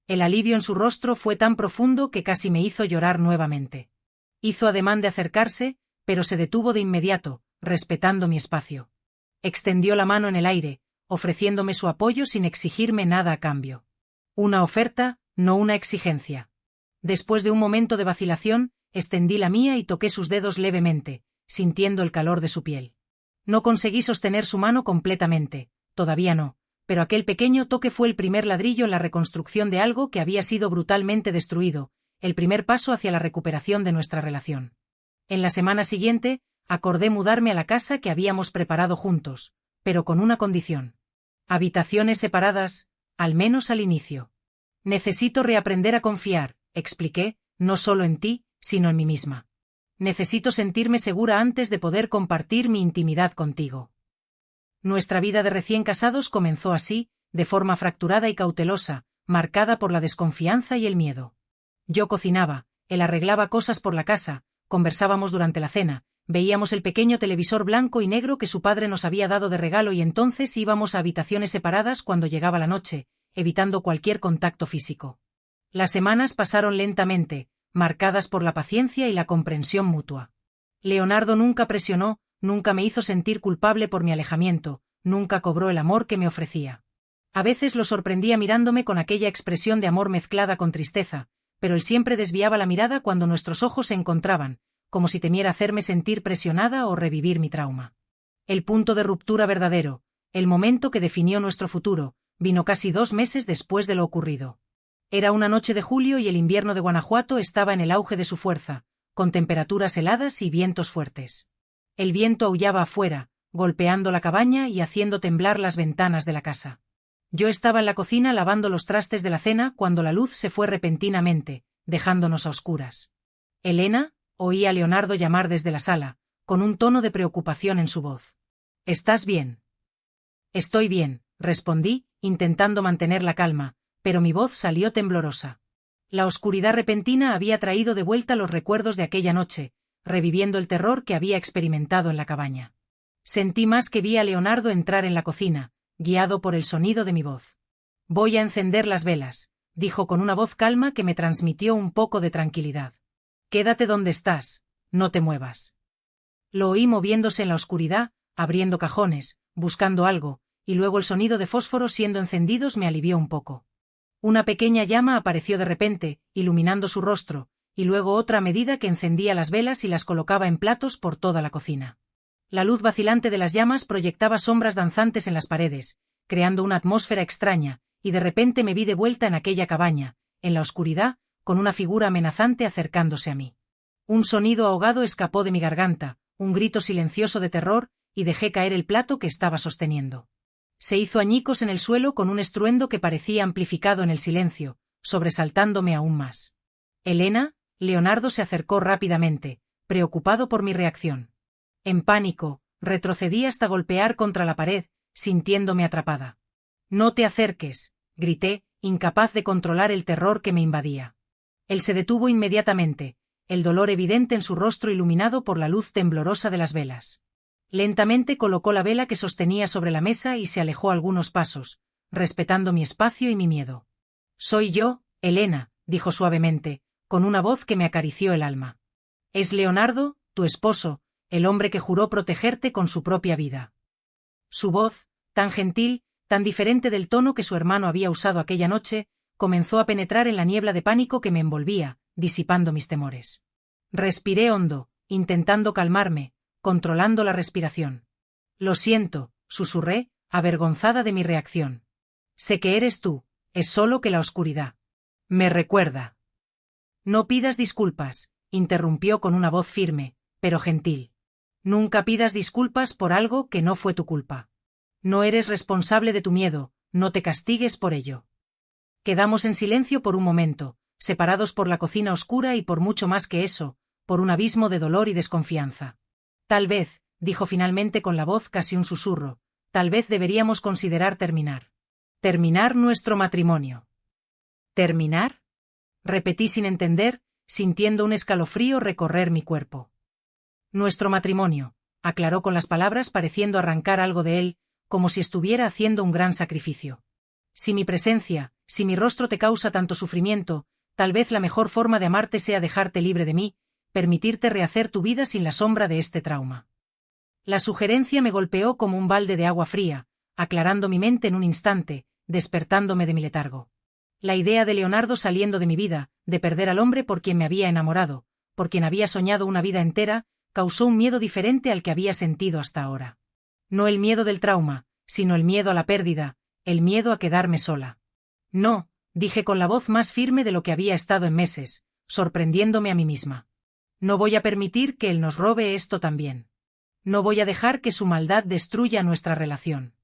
El alivio en su rostro fue tan profundo que casi me hizo llorar nuevamente. Hizo ademán de acercarse, pero se detuvo de inmediato, respetando mi espacio. Extendió la mano en el aire, ofreciéndome su apoyo sin exigirme nada a cambio. Una oferta, no una exigencia. Después de un momento de vacilación, extendí la mía y toqué sus dedos levemente, sintiendo el calor de su piel. No conseguí sostener su mano completamente, todavía no, pero aquel pequeño toque fue el primer ladrillo en la reconstrucción de algo que había sido brutalmente destruido, el primer paso hacia la recuperación de nuestra relación. En la semana siguiente, acordé mudarme a la casa que habíamos preparado juntos, pero con una condición. Habitaciones separadas, al menos al inicio. Necesito reaprender a confiar, expliqué, no solo en ti, sino en mí misma. Necesito sentirme segura antes de poder compartir mi intimidad contigo. Nuestra vida de recién casados comenzó así, de forma fracturada y cautelosa, marcada por la desconfianza y el miedo. Yo cocinaba, él arreglaba cosas por la casa, conversábamos durante la cena, veíamos el pequeño televisor blanco y negro que su padre nos había dado de regalo y entonces íbamos a habitaciones separadas cuando llegaba la noche, evitando cualquier contacto físico. Las semanas pasaron lentamente, marcadas por la paciencia y la comprensión mutua. Leonardo nunca presionó, nunca me hizo sentir culpable por mi alejamiento, nunca cobró el amor que me ofrecía. A veces lo sorprendía mirándome con aquella expresión de amor mezclada con tristeza, pero él siempre desviaba la mirada cuando nuestros ojos se encontraban, como si temiera hacerme sentir presionada o revivir mi trauma. El punto de ruptura verdadero, el momento que definió nuestro futuro, vino casi 2 meses después de lo ocurrido. Era una noche de julio y el invierno de Guanajuato estaba en el auge de su fuerza, con temperaturas heladas y vientos fuertes. El viento aullaba afuera, golpeando la cabaña y haciendo temblar las ventanas de la casa. Yo estaba en la cocina lavando los trastes de la cena cuando la luz se fue repentinamente, dejándonos a oscuras. «Elena», oí a Leonardo llamar desde la sala, con un tono de preocupación en su voz. «¿Estás bien?» «Estoy bien», respondí, intentando mantener la calma, pero mi voz salió temblorosa. La oscuridad repentina había traído de vuelta los recuerdos de aquella noche, reviviendo el terror que había experimentado en la cabaña. Sentí más que vi a Leonardo entrar en la cocina, guiado por el sonido de mi voz. «Voy a encender las velas», dijo con una voz calma que me transmitió un poco de tranquilidad. «Quédate donde estás, no te muevas». Lo oí moviéndose en la oscuridad, abriendo cajones, buscando algo, y luego el sonido de fósforos siendo encendidos me alivió un poco. Una pequeña llama apareció de repente, iluminando su rostro, y luego otra a medida que encendía las velas y las colocaba en platos por toda la cocina. La luz vacilante de las llamas proyectaba sombras danzantes en las paredes, creando una atmósfera extraña, y de repente me vi de vuelta en aquella cabaña, en la oscuridad, con una figura amenazante acercándose a mí. Un sonido ahogado escapó de mi garganta, un grito silencioso de terror, y dejé caer el plato que estaba sosteniendo. Se hizo añicos en el suelo con un estruendo que parecía amplificado en el silencio, sobresaltándome aún más. «Elena», Leonardo se acercó rápidamente, preocupado por mi reacción. En pánico, retrocedí hasta golpear contra la pared, sintiéndome atrapada. «No te acerques», grité, incapaz de controlar el terror que me invadía. Él se detuvo inmediatamente, el dolor evidente en su rostro iluminado por la luz temblorosa de las velas. Lentamente colocó la vela que sostenía sobre la mesa y se alejó algunos pasos, respetando mi espacio y mi miedo. «Soy yo, Elena», dijo suavemente, con una voz que me acarició el alma. «Es Leonardo, tu esposo, el hombre que juró protegerte con su propia vida». Su voz, tan gentil, tan diferente del tono que su hermano había usado aquella noche, comenzó a penetrar en la niebla de pánico que me envolvía, disipando mis temores. Respiré hondo, intentando calmarme, controlando la respiración. Lo siento, susurré, avergonzada de mi reacción. Sé que eres tú, es solo que la oscuridad me recuerda. No pidas disculpas, interrumpió con una voz firme, pero gentil. Nunca pidas disculpas por algo que no fue tu culpa. No eres responsable de tu miedo, no te castigues por ello. Quedamos en silencio por un momento, separados por la cocina oscura y por mucho más que eso, por un abismo de dolor y desconfianza. Tal vez, dijo finalmente con la voz casi un susurro, tal vez deberíamos considerar terminar. Terminar nuestro matrimonio. ¿Terminar? Repetí sin entender, sintiendo un escalofrío recorrer mi cuerpo. Nuestro matrimonio, aclaró con las palabras pareciendo arrancar algo de él, como si estuviera haciendo un gran sacrificio. Si mi presencia, si mi rostro te causa tanto sufrimiento, tal vez la mejor forma de amarte sea dejarte libre de mí, permitirte rehacer tu vida sin la sombra de este trauma. La sugerencia me golpeó como un balde de agua fría, aclarando mi mente en un instante, despertándome de mi letargo. La idea de Leonardo saliendo de mi vida, de perder al hombre por quien me había enamorado, por quien había soñado una vida entera, causó un miedo diferente al que había sentido hasta ahora. No el miedo del trauma, sino el miedo a la pérdida, el miedo a quedarme sola. No, dije con la voz más firme de lo que había estado en meses, sorprendiéndome a mí misma. No voy a permitir que él nos robe esto también. No voy a dejar que su maldad destruya nuestra relación.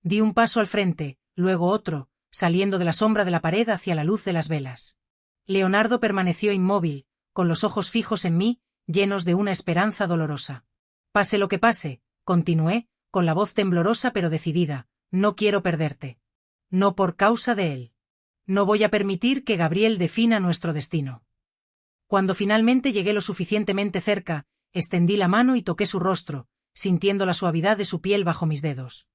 Di un paso al frente, luego otro, saliendo de la sombra de la pared hacia la luz de las velas. Leonardo permaneció inmóvil, con los ojos fijos en mí, llenos de una esperanza dolorosa. Pase lo que pase, continué, con la voz temblorosa pero decidida, no quiero perderte. No por causa de él. No voy a permitir que Gabriel defina nuestro destino. Cuando finalmente llegué lo suficientemente cerca, extendí la mano y toqué su rostro, sintiendo la suavidad de su piel bajo mis dedos.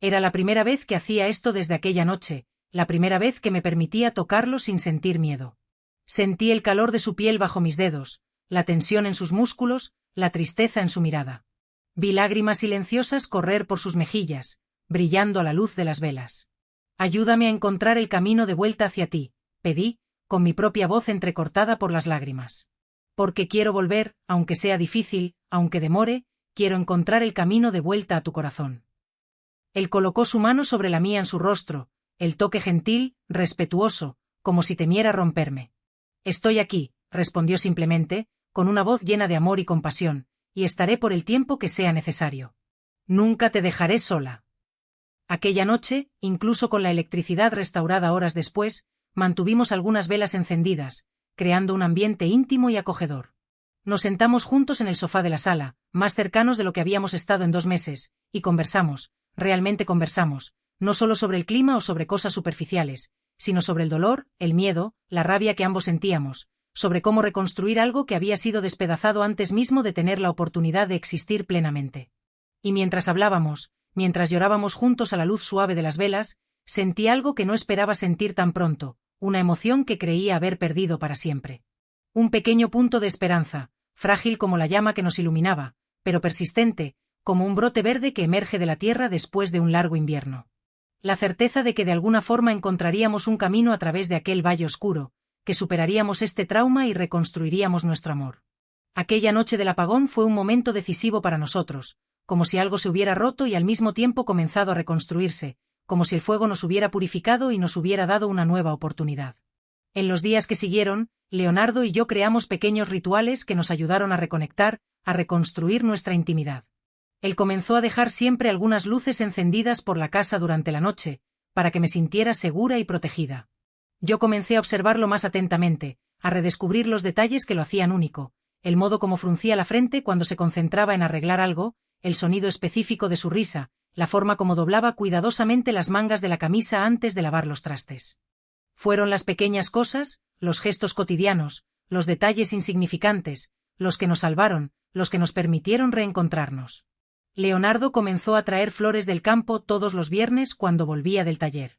Era la primera vez que hacía esto desde aquella noche, la primera vez que me permitía tocarlo sin sentir miedo. Sentí el calor de su piel bajo mis dedos, la tensión en sus músculos, la tristeza en su mirada. Vi lágrimas silenciosas correr por sus mejillas, brillando a la luz de las velas. Ayúdame a encontrar el camino de vuelta hacia ti, pedí, con mi propia voz entrecortada por las lágrimas. Porque quiero volver, aunque sea difícil, aunque demore, quiero encontrar el camino de vuelta a tu corazón. Él colocó su mano sobre la mía en su rostro, el toque gentil, respetuoso, como si temiera romperme. Estoy aquí, respondió simplemente, con una voz llena de amor y compasión, y estaré por el tiempo que sea necesario. Nunca te dejaré sola. Aquella noche, incluso con la electricidad restaurada horas después, mantuvimos algunas velas encendidas, creando un ambiente íntimo y acogedor. Nos sentamos juntos en el sofá de la sala, más cercanos de lo que habíamos estado en 2 meses, y conversamos, realmente conversamos, no solo sobre el clima o sobre cosas superficiales, sino sobre el dolor, el miedo, la rabia que ambos sentíamos, sobre cómo reconstruir algo que había sido despedazado antes mismo de tener la oportunidad de existir plenamente. Y mientras hablábamos, mientras llorábamos juntos a la luz suave de las velas, sentí algo que no esperaba sentir tan pronto, una emoción que creía haber perdido para siempre. Un pequeño punto de esperanza, frágil como la llama que nos iluminaba, pero persistente, como un brote verde que emerge de la tierra después de un largo invierno. La certeza de que de alguna forma encontraríamos un camino a través de aquel valle oscuro, que superaríamos este trauma y reconstruiríamos nuestro amor. Aquella noche del apagón fue un momento decisivo para nosotros, como si algo se hubiera roto y al mismo tiempo comenzado a reconstruirse, como si el fuego nos hubiera purificado y nos hubiera dado una nueva oportunidad. En los días que siguieron, Leonardo y yo creamos pequeños rituales que nos ayudaron a reconectar, a reconstruir nuestra intimidad. Él comenzó a dejar siempre algunas luces encendidas por la casa durante la noche, para que me sintiera segura y protegida. Yo comencé a observarlo más atentamente, a redescubrir los detalles que lo hacían único, el modo como fruncía la frente cuando se concentraba en arreglar algo, el sonido específico de su risa, la forma como doblaba cuidadosamente las mangas de la camisa antes de lavar los trastes. Fueron las pequeñas cosas, los gestos cotidianos, los detalles insignificantes, los que nos salvaron, los que nos permitieron reencontrarnos. Leonardo comenzó a traer flores del campo todos los viernes cuando volvía del taller.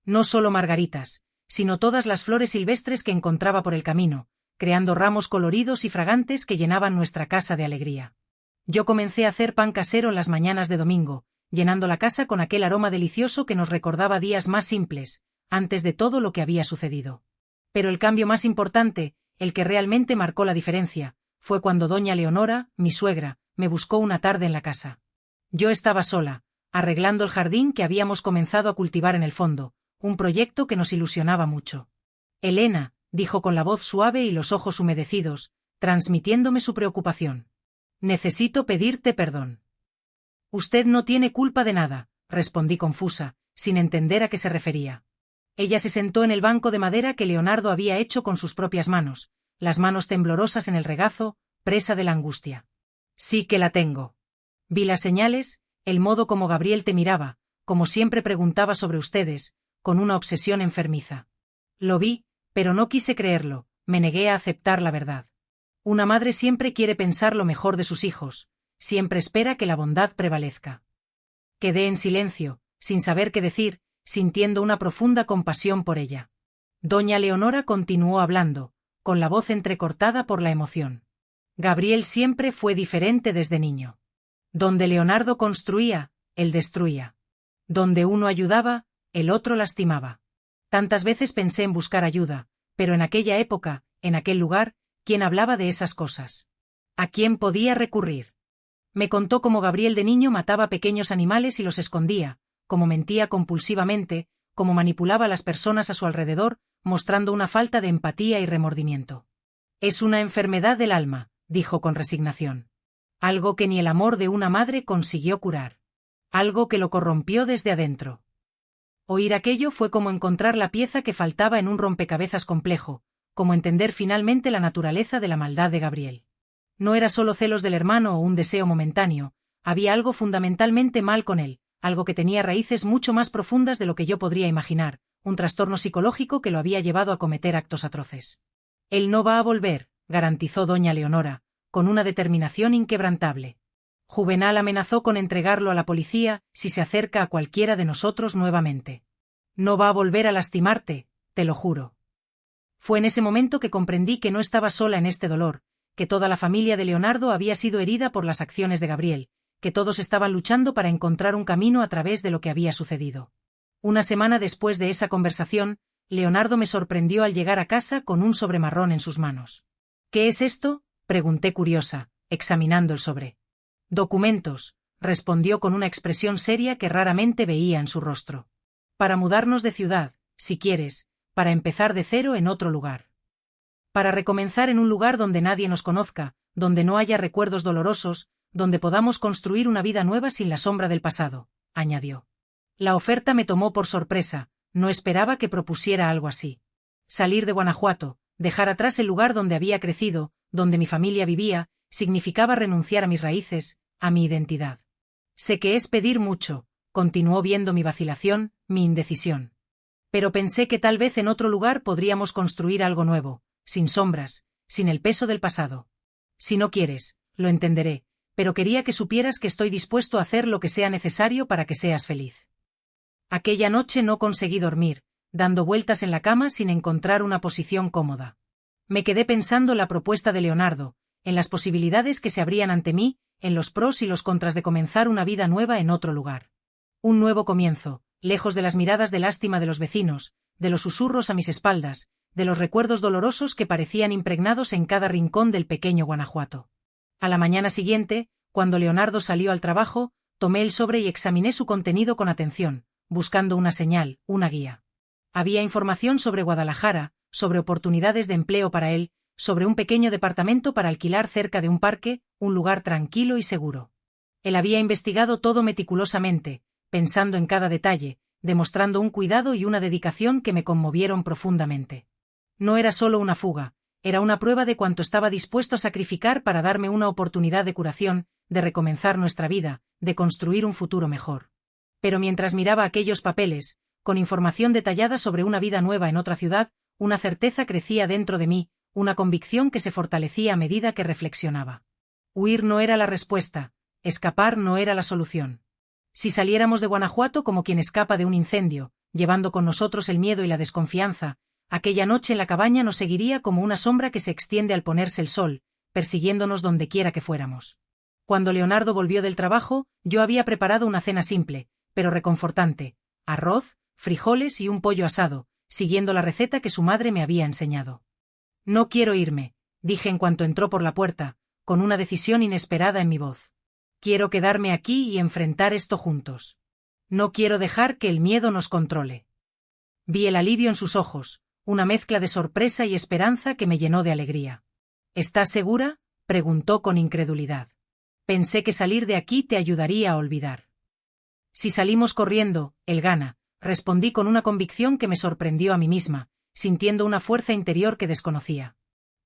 No solo margaritas, sino todas las flores silvestres que encontraba por el camino, creando ramos coloridos y fragantes que llenaban nuestra casa de alegría. Yo comencé a hacer pan casero en las mañanas de domingo, llenando la casa con aquel aroma delicioso que nos recordaba días más simples, antes de todo lo que había sucedido. Pero el cambio más importante, el que realmente marcó la diferencia, fue cuando doña Leonora, mi suegra, me buscó una tarde en la casa. Yo estaba sola, arreglando el jardín que habíamos comenzado a cultivar en el fondo, un proyecto que nos ilusionaba mucho. Elena, dijo con la voz suave y los ojos humedecidos, transmitiéndome su preocupación. Necesito pedirte perdón. Usted no tiene culpa de nada, respondí confusa, sin entender a qué se refería. Ella se sentó en el banco de madera que Leonardo había hecho con sus propias manos, las manos temblorosas en el regazo, presa de la angustia. Sí que la tengo. Vi las señales, el modo como Gabriel te miraba, como siempre preguntaba sobre ustedes, con una obsesión enfermiza. Lo vi, pero no quise creerlo, me negué a aceptar la verdad. Una madre siempre quiere pensar lo mejor de sus hijos, siempre espera que la bondad prevalezca. Quedé en silencio, sin saber qué decir, sintiendo una profunda compasión por ella. Doña Leonora continuó hablando, con la voz entrecortada por la emoción. Gabriel siempre fue diferente desde niño. Donde Leonardo construía, él destruía. Donde uno ayudaba, el otro lastimaba. Tantas veces pensé en buscar ayuda, pero en aquella época, en aquel lugar, ¿quién hablaba de esas cosas? ¿A quién podía recurrir? Me contó cómo Gabriel de niño mataba pequeños animales y los escondía, cómo mentía compulsivamente, cómo manipulaba a las personas a su alrededor, mostrando una falta de empatía y remordimiento. Es una enfermedad del alma, dijo con resignación. Algo que ni el amor de una madre consiguió curar. Algo que lo corrompió desde adentro. Oír aquello fue como encontrar la pieza que faltaba en un rompecabezas complejo, como entender finalmente la naturaleza de la maldad de Gabriel. No era solo celos del hermano o un deseo momentáneo, había algo fundamentalmente mal con él, algo que tenía raíces mucho más profundas de lo que yo podría imaginar, un trastorno psicológico que lo había llevado a cometer actos atroces. Él no va a volver, garantizó doña Leonora, con una determinación inquebrantable. Juvenal amenazó con entregarlo a la policía si se acerca a cualquiera de nosotros nuevamente. No va a volver a lastimarte, te lo juro. Fue en ese momento que comprendí que no estaba sola en este dolor, que toda la familia de Leonardo había sido herida por las acciones de Gabriel, que todos estaban luchando para encontrar un camino a través de lo que había sucedido. Una semana después de esa conversación, Leonardo me sorprendió al llegar a casa con un sobre marrón en sus manos. ¿Qué es esto?, pregunté curiosa, examinando el sobre. Documentos, respondió con una expresión seria que raramente veía en su rostro. Para mudarnos de ciudad, si quieres, para empezar de cero en otro lugar. Para recomenzar en un lugar donde nadie nos conozca, donde no haya recuerdos dolorosos, donde podamos construir una vida nueva sin la sombra del pasado, añadió. La oferta me tomó por sorpresa, no esperaba que propusiera algo así. Salir de Guanajuato, dejar atrás el lugar donde había crecido, donde mi familia vivía, significaba renunciar a mis raíces, a mi identidad. Sé que es pedir mucho, continuó viendo mi vacilación, mi indecisión. Pero pensé que tal vez en otro lugar podríamos construir algo nuevo, sin sombras, sin el peso del pasado. Si no quieres, lo entenderé, pero quería que supieras que estoy dispuesto a hacer lo que sea necesario para que seas feliz. Aquella noche no conseguí dormir, dando vueltas en la cama sin encontrar una posición cómoda. Me quedé pensando en la propuesta de Leonardo, en las posibilidades que se abrían ante mí, en los pros y los contras de comenzar una vida nueva en otro lugar. Un nuevo comienzo, lejos de las miradas de lástima de los vecinos, de los susurros a mis espaldas, de los recuerdos dolorosos que parecían impregnados en cada rincón del pequeño Guanajuato. A la mañana siguiente, cuando Leonardo salió al trabajo, tomé el sobre y examiné su contenido con atención, buscando una señal, una guía. Había información sobre Guadalajara, sobre oportunidades de empleo para él, sobre un pequeño departamento para alquilar cerca de un parque, un lugar tranquilo y seguro. Él había investigado todo meticulosamente, pensando en cada detalle, demostrando un cuidado y una dedicación que me conmovieron profundamente. No era solo una fuga, era una prueba de cuánto estaba dispuesto a sacrificar para darme una oportunidad de curación, de recomenzar nuestra vida, de construir un futuro mejor. Pero mientras miraba aquellos papeles, con información detallada sobre una vida nueva en otra ciudad, una certeza crecía dentro de mí, una convicción que se fortalecía a medida que reflexionaba. Huir no era la respuesta, escapar no era la solución. Si saliéramos de Guanajuato como quien escapa de un incendio, llevando con nosotros el miedo y la desconfianza, aquella noche en la cabaña nos seguiría como una sombra que se extiende al ponerse el sol, persiguiéndonos donde quiera que fuéramos. Cuando Leonardo volvió del trabajo, yo había preparado una cena simple, pero reconfortante: arroz, frijoles y un pollo asado, siguiendo la receta que su madre me había enseñado. No quiero irme, dije en cuanto entró por la puerta, con una decisión inesperada en mi voz. Quiero quedarme aquí y enfrentar esto juntos. No quiero dejar que el miedo nos controle. Vi el alivio en sus ojos, una mezcla de sorpresa y esperanza que me llenó de alegría. ¿Estás segura?, preguntó con incredulidad. Pensé que salir de aquí te ayudaría a olvidar. Si salimos corriendo, él gana, respondí con una convicción que me sorprendió a mí misma, sintiendo una fuerza interior que desconocía.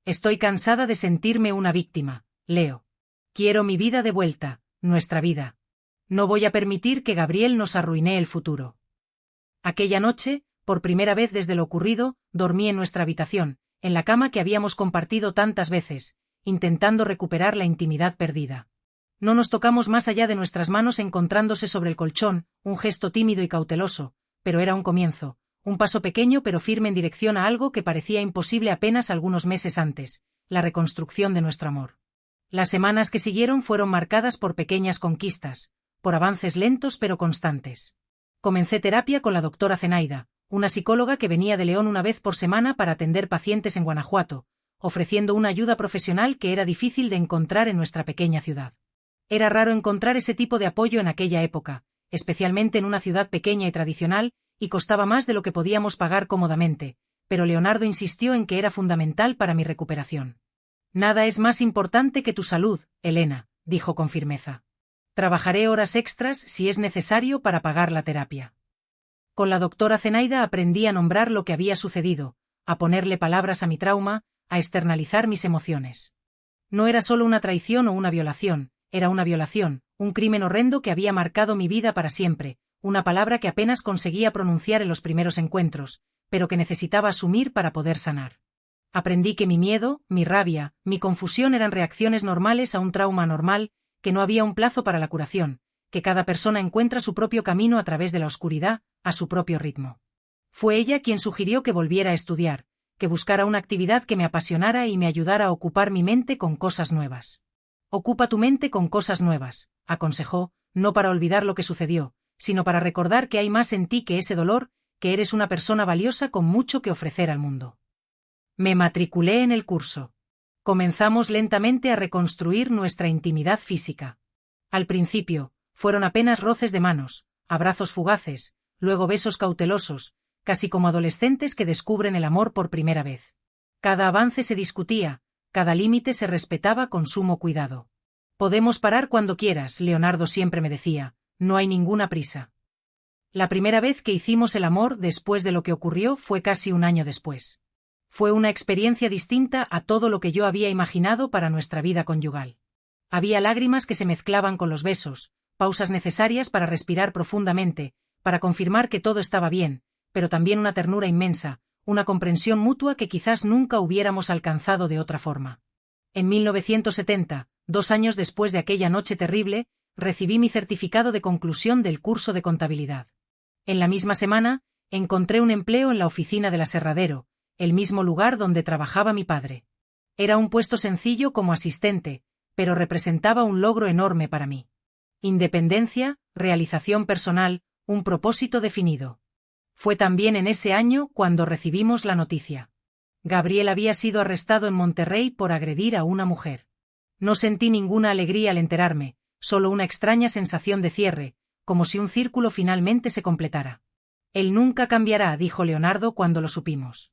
Estoy cansada de sentirme una víctima, Leo. Quiero mi vida de vuelta, nuestra vida. No voy a permitir que Gabriel nos arruine el futuro. Aquella noche, por primera vez desde lo ocurrido, dormí en nuestra habitación, en la cama que habíamos compartido tantas veces, intentando recuperar la intimidad perdida. No nos tocamos más allá de nuestras manos encontrándose sobre el colchón, un gesto tímido y cauteloso, pero era un comienzo, un paso pequeño pero firme en dirección a algo que parecía imposible apenas algunos meses antes: la reconstrucción de nuestro amor. Las semanas que siguieron fueron marcadas por pequeñas conquistas, por avances lentos pero constantes. Comencé terapia con la doctora Zenaida, una psicóloga que venía de León una vez por semana para atender pacientes en Guanajuato, ofreciendo una ayuda profesional que era difícil de encontrar en nuestra pequeña ciudad. Era raro encontrar ese tipo de apoyo en aquella época, especialmente en una ciudad pequeña y tradicional, y costaba más de lo que podíamos pagar cómodamente, pero Leonardo insistió en que era fundamental para mi recuperación. Nada es más importante que tu salud, Elena, dijo con firmeza. Trabajaré horas extras si es necesario para pagar la terapia. Con la doctora Zenaida aprendí a nombrar lo que había sucedido, a ponerle palabras a mi trauma, a externalizar mis emociones. No era solo una traición o una violación, era una violación, un crimen horrendo que había marcado mi vida para siempre, una palabra que apenas conseguía pronunciar en los primeros encuentros, pero que necesitaba asumir para poder sanar. Aprendí que mi miedo, mi rabia, mi confusión eran reacciones normales a un trauma anormal, que no había un plazo para la curación, que cada persona encuentra su propio camino a través de la oscuridad, a su propio ritmo. Fue ella quien sugirió que volviera a estudiar, que buscara una actividad que me apasionara y me ayudara a ocupar mi mente con cosas nuevas. Ocupa tu mente con cosas nuevas, aconsejó, no para olvidar lo que sucedió, sino para recordar que hay más en ti que ese dolor, que eres una persona valiosa con mucho que ofrecer al mundo. Me matriculé en el curso. Comenzamos lentamente a reconstruir nuestra intimidad física. Al principio, fueron apenas roces de manos, abrazos fugaces, luego besos cautelosos, casi como adolescentes que descubren el amor por primera vez. Cada avance se discutía, cada límite se respetaba con sumo cuidado. Podemos parar cuando quieras, Leonardo siempre me decía, no hay ninguna prisa. La primera vez que hicimos el amor después de lo que ocurrió fue casi un año después. Fue una experiencia distinta a todo lo que yo había imaginado para nuestra vida conyugal. Había lágrimas que se mezclaban con los besos, pausas necesarias para respirar profundamente, para confirmar que todo estaba bien, pero también una ternura inmensa, una comprensión mutua que quizás nunca hubiéramos alcanzado de otra forma. En 1970, 2 años después de aquella noche terrible, recibí mi certificado de conclusión del curso de contabilidad. En la misma semana, encontré un empleo en la oficina del aserradero, el mismo lugar donde trabajaba mi padre. Era un puesto sencillo como asistente, pero representaba un logro enorme para mí. Independencia, realización personal, un propósito definido. Fue también en ese año cuando recibimos la noticia. Gabriel había sido arrestado en Monterrey por agredir a una mujer. No sentí ninguna alegría al enterarme, solo una extraña sensación de cierre, como si un círculo finalmente se completara. Él nunca cambiará, dijo Leonardo cuando lo supimos.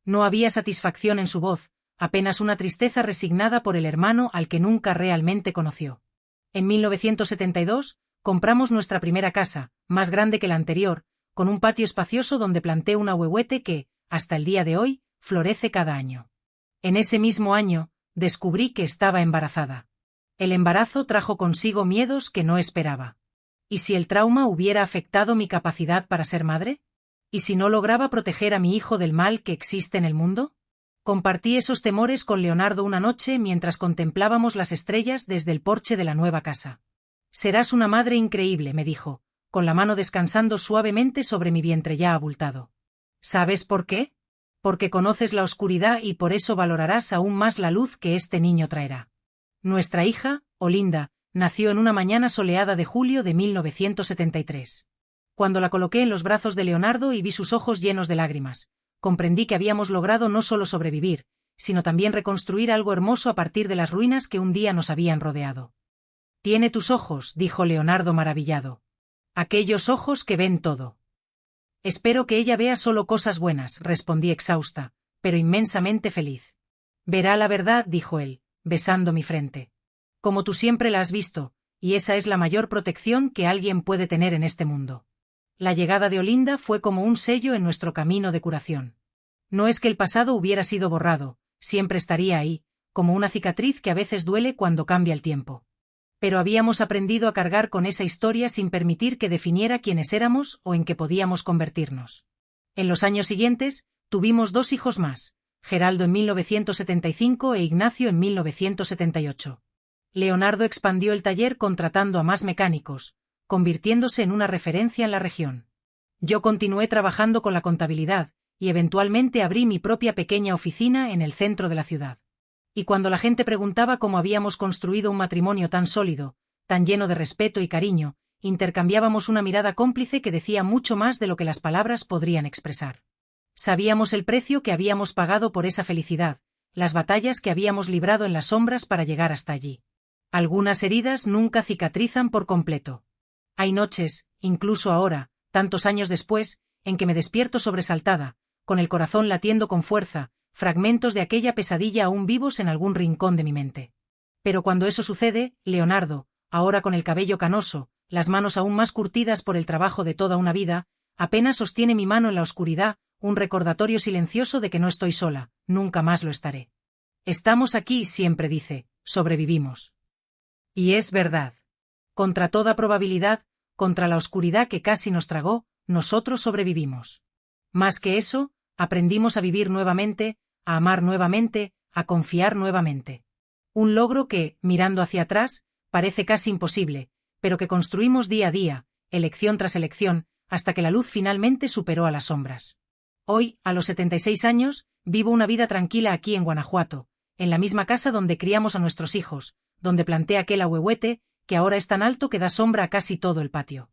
No había satisfacción en su voz, apenas una tristeza resignada por el hermano al que nunca realmente conoció. En 1972, compramos nuestra primera casa, más grande que la anterior, con un patio espacioso donde planté un ahuehuete que, hasta el día de hoy, florece cada año. En ese mismo año, descubrí que estaba embarazada. El embarazo trajo consigo miedos que no esperaba. ¿Y si el trauma hubiera afectado mi capacidad para ser madre? ¿Y si no lograba proteger a mi hijo del mal que existe en el mundo? Compartí esos temores con Leonardo una noche mientras contemplábamos las estrellas desde el porche de la nueva casa. Serás una madre increíble, me dijo, con la mano descansando suavemente sobre mi vientre ya abultado. ¿Sabes por qué? Porque conoces la oscuridad y por eso valorarás aún más la luz que este niño traerá. Nuestra hija, Olinda, nació en una mañana soleada de julio de 1973. Cuando la coloqué en los brazos de Leonardo y vi sus ojos llenos de lágrimas, comprendí que habíamos logrado no solo sobrevivir, sino también reconstruir algo hermoso a partir de las ruinas que un día nos habían rodeado. «Tiene tus ojos», dijo Leonardo maravillado. «Aquellos ojos que ven todo». «Espero que ella vea solo cosas buenas», respondí exhausta, pero inmensamente feliz. «Verá la verdad», dijo él, besando mi frente. «Como tú siempre la has visto, y esa es la mayor protección que alguien puede tener en este mundo». La llegada de Olinda fue como un sello en nuestro camino de curación. No es que el pasado hubiera sido borrado, siempre estaría ahí, como una cicatriz que a veces duele cuando cambia el tiempo. Pero habíamos aprendido a cargar con esa historia sin permitir que definiera quiénes éramos o en qué podíamos convertirnos. En los años siguientes, tuvimos 2 hijos más, Geraldo en 1975 e Ignacio en 1978. Leonardo expandió el taller contratando a más mecánicos, convirtiéndose en una referencia en la región. Yo continué trabajando con la contabilidad, y eventualmente abrí mi propia pequeña oficina en el centro de la ciudad. Y cuando la gente preguntaba cómo habíamos construido un matrimonio tan sólido, tan lleno de respeto y cariño, intercambiábamos una mirada cómplice que decía mucho más de lo que las palabras podrían expresar. Sabíamos el precio que habíamos pagado por esa felicidad, las batallas que habíamos librado en las sombras para llegar hasta allí. Algunas heridas nunca cicatrizan por completo. Hay noches, incluso ahora, tantos años después, en que me despierto sobresaltada, con el corazón latiendo con fuerza, fragmentos de aquella pesadilla aún vivos en algún rincón de mi mente. Pero cuando eso sucede, Leonardo, ahora con el cabello canoso, las manos aún más curtidas por el trabajo de toda una vida, apenas sostiene mi mano en la oscuridad, un recordatorio silencioso de que no estoy sola, nunca más lo estaré. Estamos aquí, siempre dice, sobrevivimos. Y es verdad. Contra toda probabilidad, contra la oscuridad que casi nos tragó, nosotros sobrevivimos. Más que eso, aprendimos a vivir nuevamente, a amar nuevamente, a confiar nuevamente. Un logro que, mirando hacia atrás, parece casi imposible, pero que construimos día a día, elección tras elección, hasta que la luz finalmente superó a las sombras. Hoy, a los 76 años, vivo una vida tranquila aquí en Guanajuato, en la misma casa donde criamos a nuestros hijos, donde planté aquel ahuehuete, que ahora es tan alto que da sombra a casi todo el patio.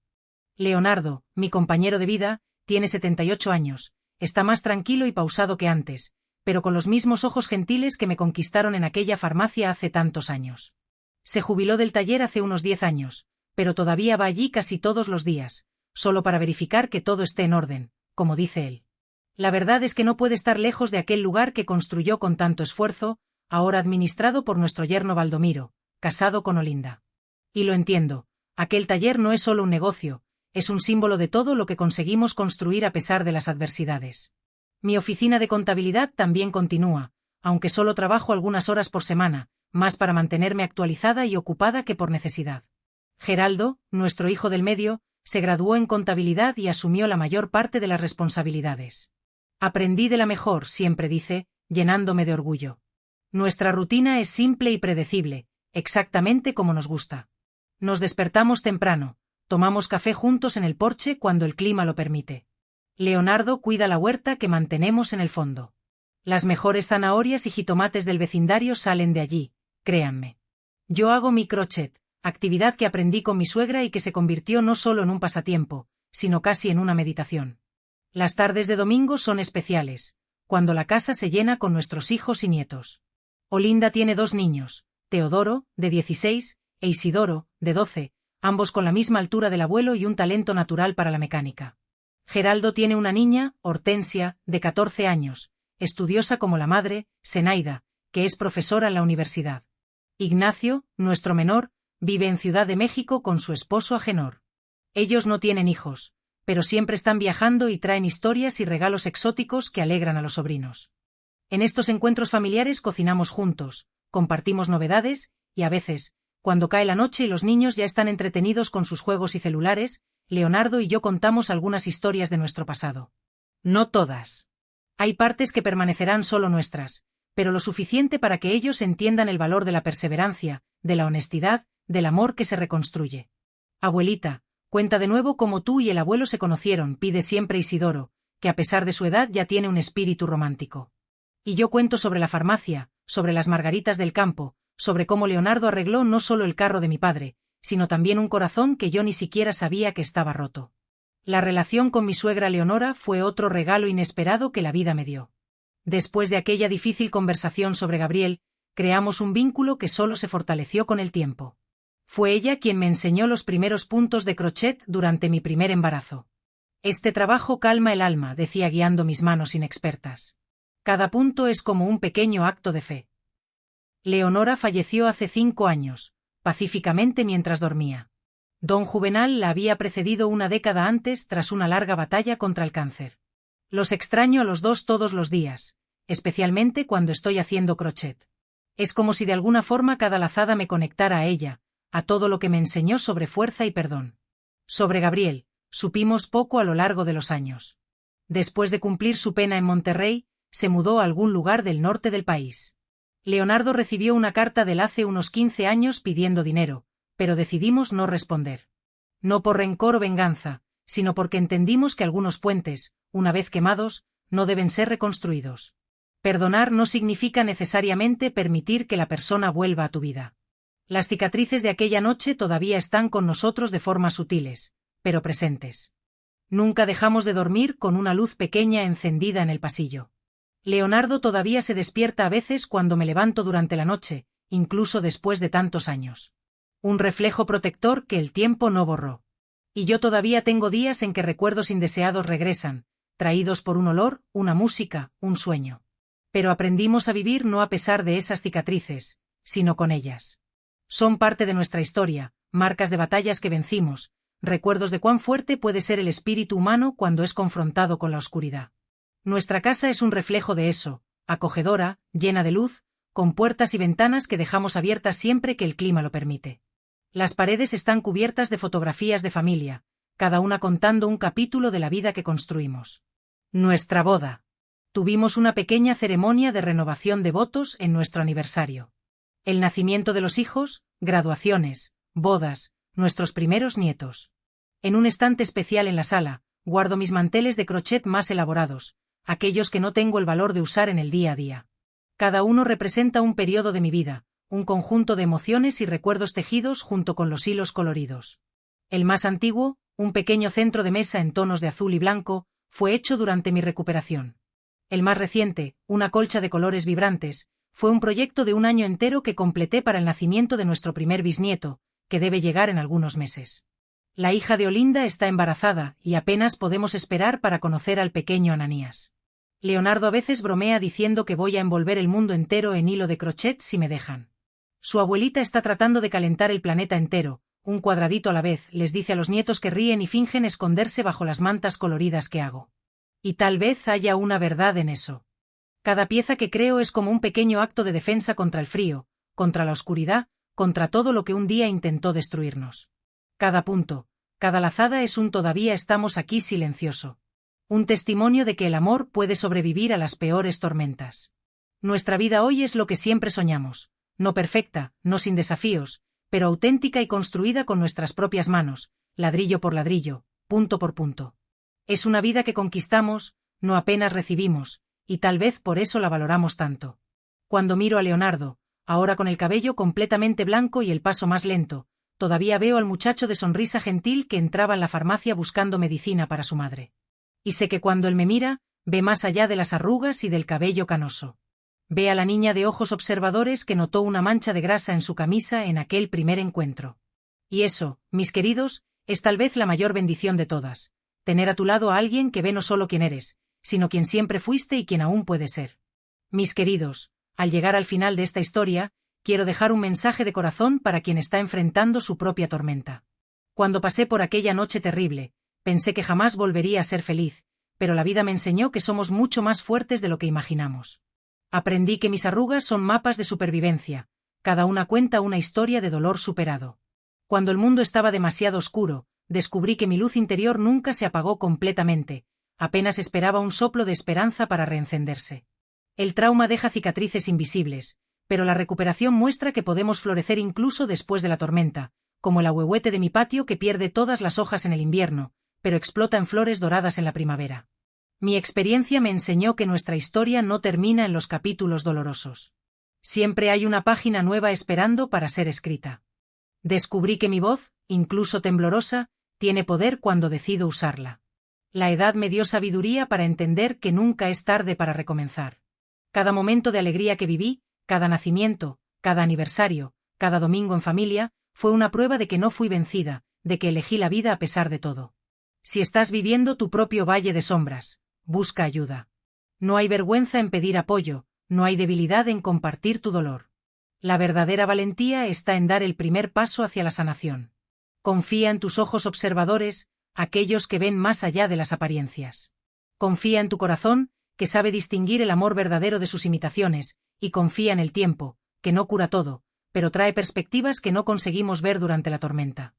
Leonardo, mi compañero de vida, tiene 78 años, está más tranquilo y pausado que antes, pero con los mismos ojos gentiles que me conquistaron en aquella farmacia hace tantos años. Se jubiló del taller hace unos 10 años, pero todavía va allí casi todos los días, solo para verificar que todo esté en orden, como dice él. La verdad es que no puede estar lejos de aquel lugar que construyó con tanto esfuerzo, ahora administrado por nuestro yerno Baldomiro, casado con Olinda. Y lo entiendo, aquel taller no es solo un negocio, es un símbolo de todo lo que conseguimos construir a pesar de las adversidades. Mi oficina de contabilidad también continúa, aunque solo trabajo algunas horas por semana, más para mantenerme actualizada y ocupada que por necesidad. Geraldo, nuestro hijo del medio, se graduó en contabilidad y asumió la mayor parte de las responsabilidades. Aprendí de la mejor, siempre dice, llenándome de orgullo. Nuestra rutina es simple y predecible, exactamente como nos gusta. Nos despertamos temprano, tomamos café juntos en el porche cuando el clima lo permite. Leonardo cuida la huerta que mantenemos en el fondo. Las mejores zanahorias y jitomates del vecindario salen de allí, créanme. Yo hago mi crochet, actividad que aprendí con mi suegra y que se convirtió no solo en un pasatiempo, sino casi en una meditación. Las tardes de domingo son especiales, cuando la casa se llena con nuestros hijos y nietos. Olinda tiene 2 niños, Teodoro, de 16, e Isidoro, de 12, ambos con la misma altura del abuelo y un talento natural para la mecánica. Geraldo tiene una niña, Hortensia, de 14 años, estudiosa como la madre, Zenaida, que es profesora en la universidad. Ignacio, nuestro menor, vive en Ciudad de México con su esposo Agenor. Ellos no tienen hijos, pero siempre están viajando y traen historias y regalos exóticos que alegran a los sobrinos. En estos encuentros familiares cocinamos juntos, compartimos novedades, y a veces, cuando cae la noche y los niños ya están entretenidos con sus juegos y celulares, Leonardo y yo contamos algunas historias de nuestro pasado. No todas. Hay partes que permanecerán solo nuestras, pero lo suficiente para que ellos entiendan el valor de la perseverancia, de la honestidad, del amor que se reconstruye. Abuelita, cuenta de nuevo cómo tú y el abuelo se conocieron, pide siempre Isidoro, que a pesar de su edad ya tiene un espíritu romántico. Y yo cuento sobre la farmacia, sobre las margaritas del campo, sobre cómo Leonardo arregló no solo el carro de mi padre, sino también un corazón que yo ni siquiera sabía que estaba roto. La relación con mi suegra Leonora fue otro regalo inesperado que la vida me dio. Después de aquella difícil conversación sobre Gabriel, creamos un vínculo que solo se fortaleció con el tiempo. Fue ella quien me enseñó los primeros puntos de crochet durante mi primer embarazo. Este trabajo calma el alma, decía guiando mis manos inexpertas. Cada punto es como un pequeño acto de fe. Leonora falleció hace 5 años, pacíficamente mientras dormía. Don Juvenal la había precedido una década antes tras una larga batalla contra el cáncer. Los extraño a los dos todos los días, especialmente cuando estoy haciendo crochet. Es como si de alguna forma cada lazada me conectara a ella, a todo lo que me enseñó sobre fuerza y perdón. Sobre Gabriel, supimos poco a lo largo de los años. Después de cumplir su pena en Monterrey, se mudó a algún lugar del norte del país. Leonardo recibió una carta de él hace unos 15 años pidiendo dinero, pero decidimos no responder. No por rencor o venganza, sino porque entendimos que algunos puentes, una vez quemados, no deben ser reconstruidos. Perdonar no significa necesariamente permitir que la persona vuelva a tu vida. Las cicatrices de aquella noche todavía están con nosotros de formas sutiles, pero presentes. Nunca dejamos de dormir con una luz pequeña encendida en el pasillo. Leonardo todavía se despierta a veces cuando me levanto durante la noche, incluso después de tantos años. Un reflejo protector que el tiempo no borró. Y yo todavía tengo días en que recuerdos indeseados regresan, traídos por un olor, una música, un sueño. Pero aprendimos a vivir no a pesar de esas cicatrices, sino con ellas. Son parte de nuestra historia, marcas de batallas que vencimos, recuerdos de cuán fuerte puede ser el espíritu humano cuando es confrontado con la oscuridad. Nuestra casa es un reflejo de eso, acogedora, llena de luz, con puertas y ventanas que dejamos abiertas siempre que el clima lo permite. Las paredes están cubiertas de fotografías de familia, cada una contando un capítulo de la vida que construimos. Nuestra boda. Tuvimos una pequeña ceremonia de renovación de votos en nuestro aniversario. El nacimiento de los hijos, graduaciones, bodas, nuestros primeros nietos. En un estante especial en la sala, guardo mis manteles de crochet más elaborados, aquellos que no tengo el valor de usar en el día a día. Cada uno representa un periodo de mi vida, un conjunto de emociones y recuerdos tejidos junto con los hilos coloridos. El más antiguo, un pequeño centro de mesa en tonos de azul y blanco, fue hecho durante mi recuperación. El más reciente, una colcha de colores vibrantes, fue un proyecto de un año entero que completé para el nacimiento de nuestro primer bisnieto, que debe llegar en algunos meses. La hija de Olinda está embarazada y apenas podemos esperar para conocer al pequeño Ananías. Leonardo a veces bromea diciendo que voy a envolver el mundo entero en hilo de crochet si me dejan. Su abuelita está tratando de calentar el planeta entero, un cuadradito a la vez, les dice a los nietos que ríen y fingen esconderse bajo las mantas coloridas que hago. Y tal vez haya una verdad en eso. Cada pieza que creo es como un pequeño acto de defensa contra el frío, contra la oscuridad, contra todo lo que un día intentó destruirnos. Cada punto, cada lazada es un todavía estamos aquí silencioso. Un testimonio de que el amor puede sobrevivir a las peores tormentas. Nuestra vida hoy es lo que siempre soñamos, no perfecta, no sin desafíos, pero auténtica y construida con nuestras propias manos, ladrillo por ladrillo, punto por punto. Es una vida que conquistamos, no apenas recibimos, y tal vez por eso la valoramos tanto. Cuando miro a Leonardo, ahora con el cabello completamente blanco y el paso más lento, todavía veo al muchacho de sonrisa gentil que entraba en la farmacia buscando medicina para su madre. Y sé que cuando él me mira, ve más allá de las arrugas y del cabello canoso. Ve a la niña de ojos observadores que notó una mancha de grasa en su camisa en aquel primer encuentro. Y eso, mis queridos, es tal vez la mayor bendición de todas, tener a tu lado a alguien que ve no solo quién eres, sino quien siempre fuiste y quien aún puedes ser. Mis queridos, al llegar al final de esta historia, quiero dejar un mensaje de corazón para quien está enfrentando su propia tormenta. Cuando pasé por aquella noche terrible, pensé que jamás volvería a ser feliz, pero la vida me enseñó que somos mucho más fuertes de lo que imaginamos. Aprendí que mis arrugas son mapas de supervivencia, cada una cuenta una historia de dolor superado. Cuando el mundo estaba demasiado oscuro, descubrí que mi luz interior nunca se apagó completamente, apenas esperaba un soplo de esperanza para reencenderse. El trauma deja cicatrices invisibles, pero la recuperación muestra que podemos florecer incluso después de la tormenta, como el ahuehuete de mi patio que pierde todas las hojas en el invierno, pero explota en flores doradas en la primavera. Mi experiencia me enseñó que nuestra historia no termina en los capítulos dolorosos. Siempre hay una página nueva esperando para ser escrita. Descubrí que mi voz, incluso temblorosa, tiene poder cuando decido usarla. La edad me dio sabiduría para entender que nunca es tarde para recomenzar. Cada momento de alegría que viví, cada nacimiento, cada aniversario, cada domingo en familia, fue una prueba de que no fui vencida, de que elegí la vida a pesar de todo. Si estás viviendo tu propio valle de sombras, busca ayuda. No hay vergüenza en pedir apoyo, no hay debilidad en compartir tu dolor. La verdadera valentía está en dar el primer paso hacia la sanación. Confía en tus ojos observadores, aquellos que ven más allá de las apariencias. Confía en tu corazón, que sabe distinguir el amor verdadero de sus imitaciones, y confía en el tiempo, que no cura todo, pero trae perspectivas que no conseguimos ver durante la tormenta.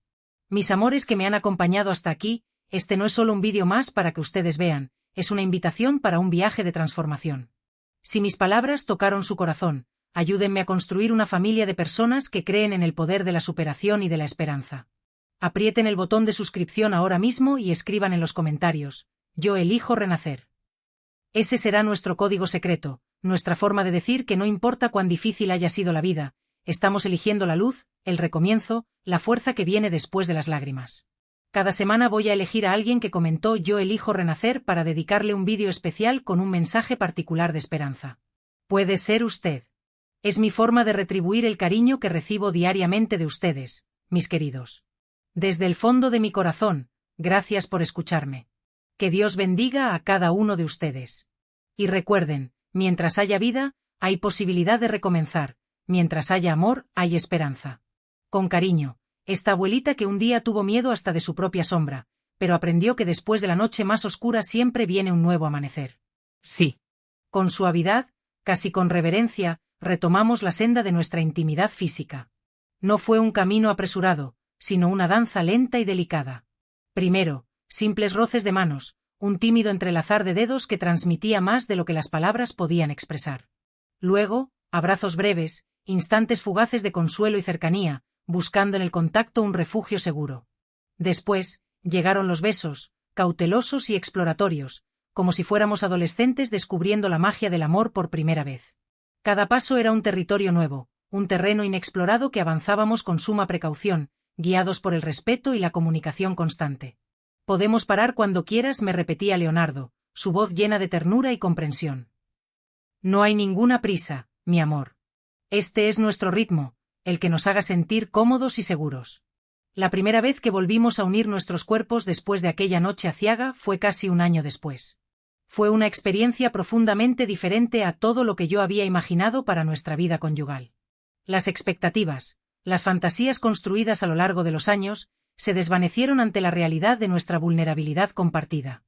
Mis amores que me han acompañado hasta aquí, este no es solo un vídeo más para que ustedes vean, es una invitación para un viaje de transformación. Si mis palabras tocaron su corazón, ayúdenme a construir una familia de personas que creen en el poder de la superación y de la esperanza. Aprieten el botón de suscripción ahora mismo y escriban en los comentarios: yo elijo renacer. Ese será nuestro código secreto, nuestra forma de decir que no importa cuán difícil haya sido la vida, estamos eligiendo la luz, el recomienzo, la fuerza que viene después de las lágrimas. Cada semana voy a elegir a alguien que comentó yo elijo renacer para dedicarle un vídeo especial con un mensaje particular de esperanza. Puede ser usted. Es mi forma de retribuir el cariño que recibo diariamente de ustedes, mis queridos. Desde el fondo de mi corazón, gracias por escucharme. Que Dios bendiga a cada uno de ustedes. Y recuerden, mientras haya vida, hay posibilidad de recomenzar, mientras haya amor, hay esperanza. Con cariño, esta abuelita que un día tuvo miedo hasta de su propia sombra, pero aprendió que después de la noche más oscura siempre viene un nuevo amanecer. Sí. Con suavidad, casi con reverencia, retomamos la senda de nuestra intimidad física. No fue un camino apresurado, sino una danza lenta y delicada. Primero, simples roces de manos, un tímido entrelazar de dedos que transmitía más de lo que las palabras podían expresar. Luego, abrazos breves, instantes fugaces de consuelo y cercanía, buscando en el contacto un refugio seguro. Después, llegaron los besos, cautelosos y exploratorios, como si fuéramos adolescentes descubriendo la magia del amor por primera vez. Cada paso era un territorio nuevo, un terreno inexplorado que avanzábamos con suma precaución, guiados por el respeto y la comunicación constante. Podemos parar cuando quieras, me repetía Leonardo, su voz llena de ternura y comprensión. No hay ninguna prisa, mi amor. Este es nuestro ritmo, el que nos haga sentir cómodos y seguros. La primera vez que volvimos a unir nuestros cuerpos después de aquella noche aciaga fue casi un año después. Fue una experiencia profundamente diferente a todo lo que yo había imaginado para nuestra vida conyugal. Las expectativas, las fantasías construidas a lo largo de los años, se desvanecieron ante la realidad de nuestra vulnerabilidad compartida.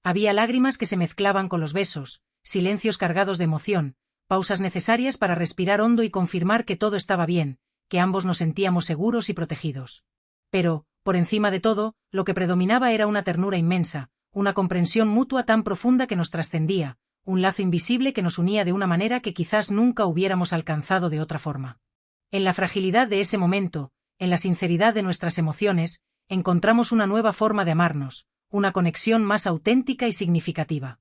Había lágrimas que se mezclaban con los besos, silencios cargados de emoción, pausas necesarias para respirar hondo y confirmar que todo estaba bien, que ambos nos sentíamos seguros y protegidos. Pero, por encima de todo, lo que predominaba era una ternura inmensa, una comprensión mutua tan profunda que nos trascendía, un lazo invisible que nos unía de una manera que quizás nunca hubiéramos alcanzado de otra forma. En la fragilidad de ese momento, en la sinceridad de nuestras emociones, encontramos una nueva forma de amarnos, una conexión más auténtica y significativa.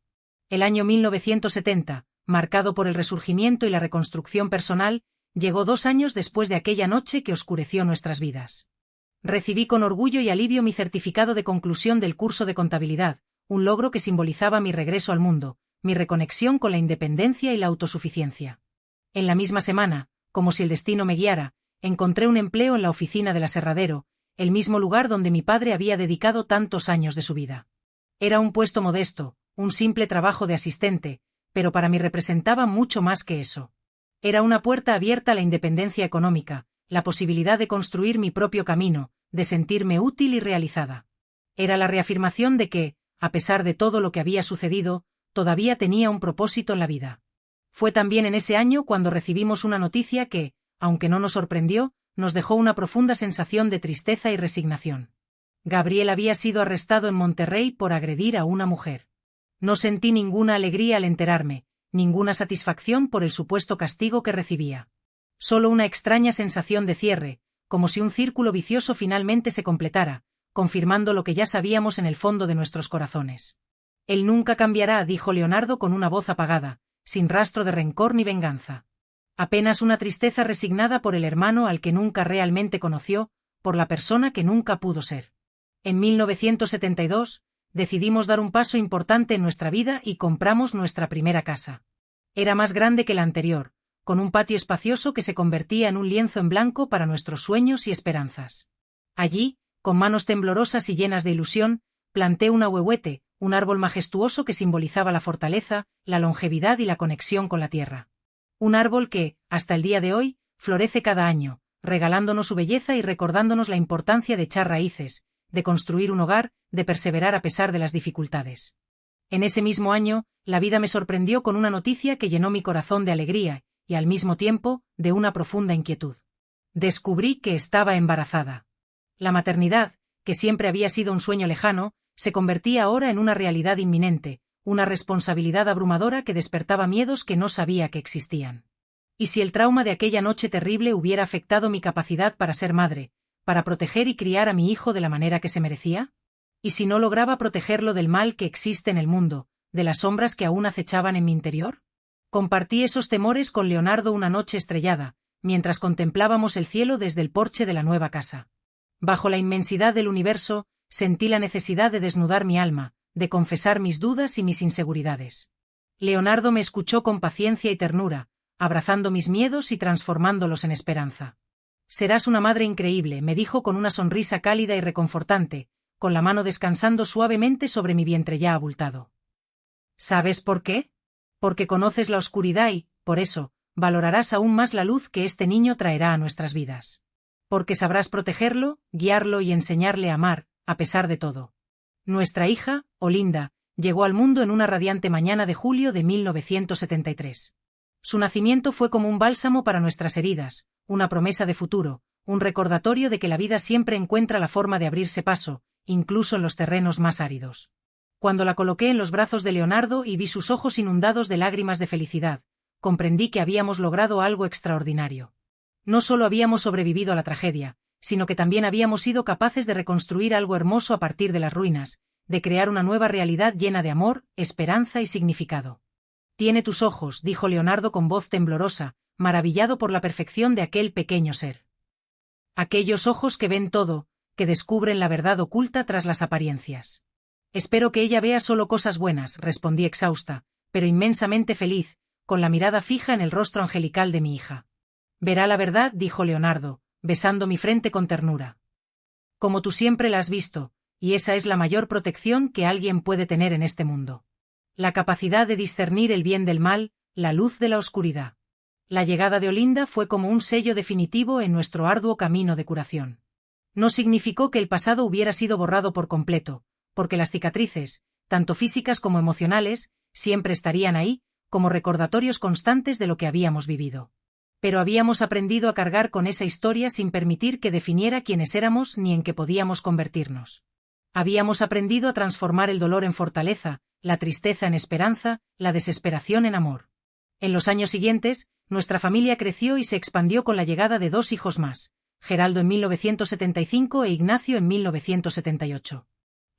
El año 1970, marcado por el resurgimiento y la reconstrucción personal, llegó 2 años después de aquella noche que oscureció nuestras vidas. Recibí con orgullo y alivio mi certificado de conclusión del curso de contabilidad, un logro que simbolizaba mi regreso al mundo, mi reconexión con la independencia y la autosuficiencia. En la misma semana, como si el destino me guiara, encontré un empleo en la oficina del aserradero, el mismo lugar donde mi padre había dedicado tantos años de su vida. Era un puesto modesto, un simple trabajo de asistente, pero para mí representaba mucho más que eso. Era una puerta abierta a la independencia económica, la posibilidad de construir mi propio camino, de sentirme útil y realizada. Era la reafirmación de que, a pesar de todo lo que había sucedido, todavía tenía un propósito en la vida. Fue también en ese año cuando recibimos una noticia que, aunque no nos sorprendió, nos dejó una profunda sensación de tristeza y resignación. Gabriel había sido arrestado en Monterrey por agredir a una mujer. No sentí ninguna alegría al enterarme, ninguna satisfacción por el supuesto castigo que recibía. Solo una extraña sensación de cierre, como si un círculo vicioso finalmente se completara, confirmando lo que ya sabíamos en el fondo de nuestros corazones. Él nunca cambiará, dijo Leonardo con una voz apagada, sin rastro de rencor ni venganza. Apenas una tristeza resignada por el hermano al que nunca realmente conoció, por la persona que nunca pudo ser. En 1972, decidimos dar un paso importante en nuestra vida y compramos nuestra primera casa. Era más grande que la anterior, con un patio espacioso que se convertía en un lienzo en blanco para nuestros sueños y esperanzas. Allí, con manos temblorosas y llenas de ilusión, planté un ahuehuete, un árbol majestuoso que simbolizaba la fortaleza, la longevidad y la conexión con la tierra. Un árbol que, hasta el día de hoy, florece cada año, regalándonos su belleza y recordándonos la importancia de echar raíces, de construir un hogar, de perseverar a pesar de las dificultades. En ese mismo año, la vida me sorprendió con una noticia que llenó mi corazón de alegría, y al mismo tiempo, de una profunda inquietud. Descubrí que estaba embarazada. La maternidad, que siempre había sido un sueño lejano, se convertía ahora en una realidad inminente, una responsabilidad abrumadora que despertaba miedos que no sabía que existían. ¿Y si el trauma de aquella noche terrible hubiera afectado mi capacidad para ser madre, para proteger y criar a mi hijo de la manera que se merecía? ¿Y si no lograba protegerlo del mal que existe en el mundo, de las sombras que aún acechaban en mi interior? Compartí esos temores con Leonardo una noche estrellada, mientras contemplábamos el cielo desde el porche de la nueva casa. Bajo la inmensidad del universo, sentí la necesidad de desnudar mi alma, de confesar mis dudas y mis inseguridades. Leonardo me escuchó con paciencia y ternura, abrazando mis miedos y transformándolos en esperanza. Serás una madre increíble, me dijo con una sonrisa cálida y reconfortante, con la mano descansando suavemente sobre mi vientre ya abultado. ¿Sabes por qué? Porque conoces la oscuridad y, por eso, valorarás aún más la luz que este niño traerá a nuestras vidas. Porque sabrás protegerlo, guiarlo y enseñarle a amar, a pesar de todo. Nuestra hija, Olinda, llegó al mundo en una radiante mañana de julio de 1973. Su nacimiento fue como un bálsamo para nuestras heridas, una promesa de futuro, un recordatorio de que la vida siempre encuentra la forma de abrirse paso, incluso en los terrenos más áridos. Cuando la coloqué en los brazos de Leonardo y vi sus ojos inundados de lágrimas de felicidad, comprendí que habíamos logrado algo extraordinario. No solo habíamos sobrevivido a la tragedia, sino que también habíamos sido capaces de reconstruir algo hermoso a partir de las ruinas, de crear una nueva realidad llena de amor, esperanza y significado. Tiene tus ojos, dijo Leonardo con voz temblorosa, maravillado por la perfección de aquel pequeño ser. Aquellos ojos que ven todo, que descubren la verdad oculta tras las apariencias. Espero que ella vea solo cosas buenas, respondí exhausta, pero inmensamente feliz, con la mirada fija en el rostro angelical de mi hija. Verá la verdad, dijo Leonardo, besando mi frente con ternura. Como tú siempre la has visto, y esa es la mayor protección que alguien puede tener en este mundo. La capacidad de discernir el bien del mal, la luz de la oscuridad. La llegada de Olinda fue como un sello definitivo en nuestro arduo camino de curación. No significó que el pasado hubiera sido borrado por completo, porque las cicatrices, tanto físicas como emocionales, siempre estarían ahí, como recordatorios constantes de lo que habíamos vivido. Pero habíamos aprendido a cargar con esa historia sin permitir que definiera quiénes éramos ni en qué podíamos convertirnos. Habíamos aprendido a transformar el dolor en fortaleza, la tristeza en esperanza, la desesperación en amor. En los años siguientes, nuestra familia creció y se expandió con la llegada de 2 hijos más, Geraldo en 1975 e Ignacio en 1978.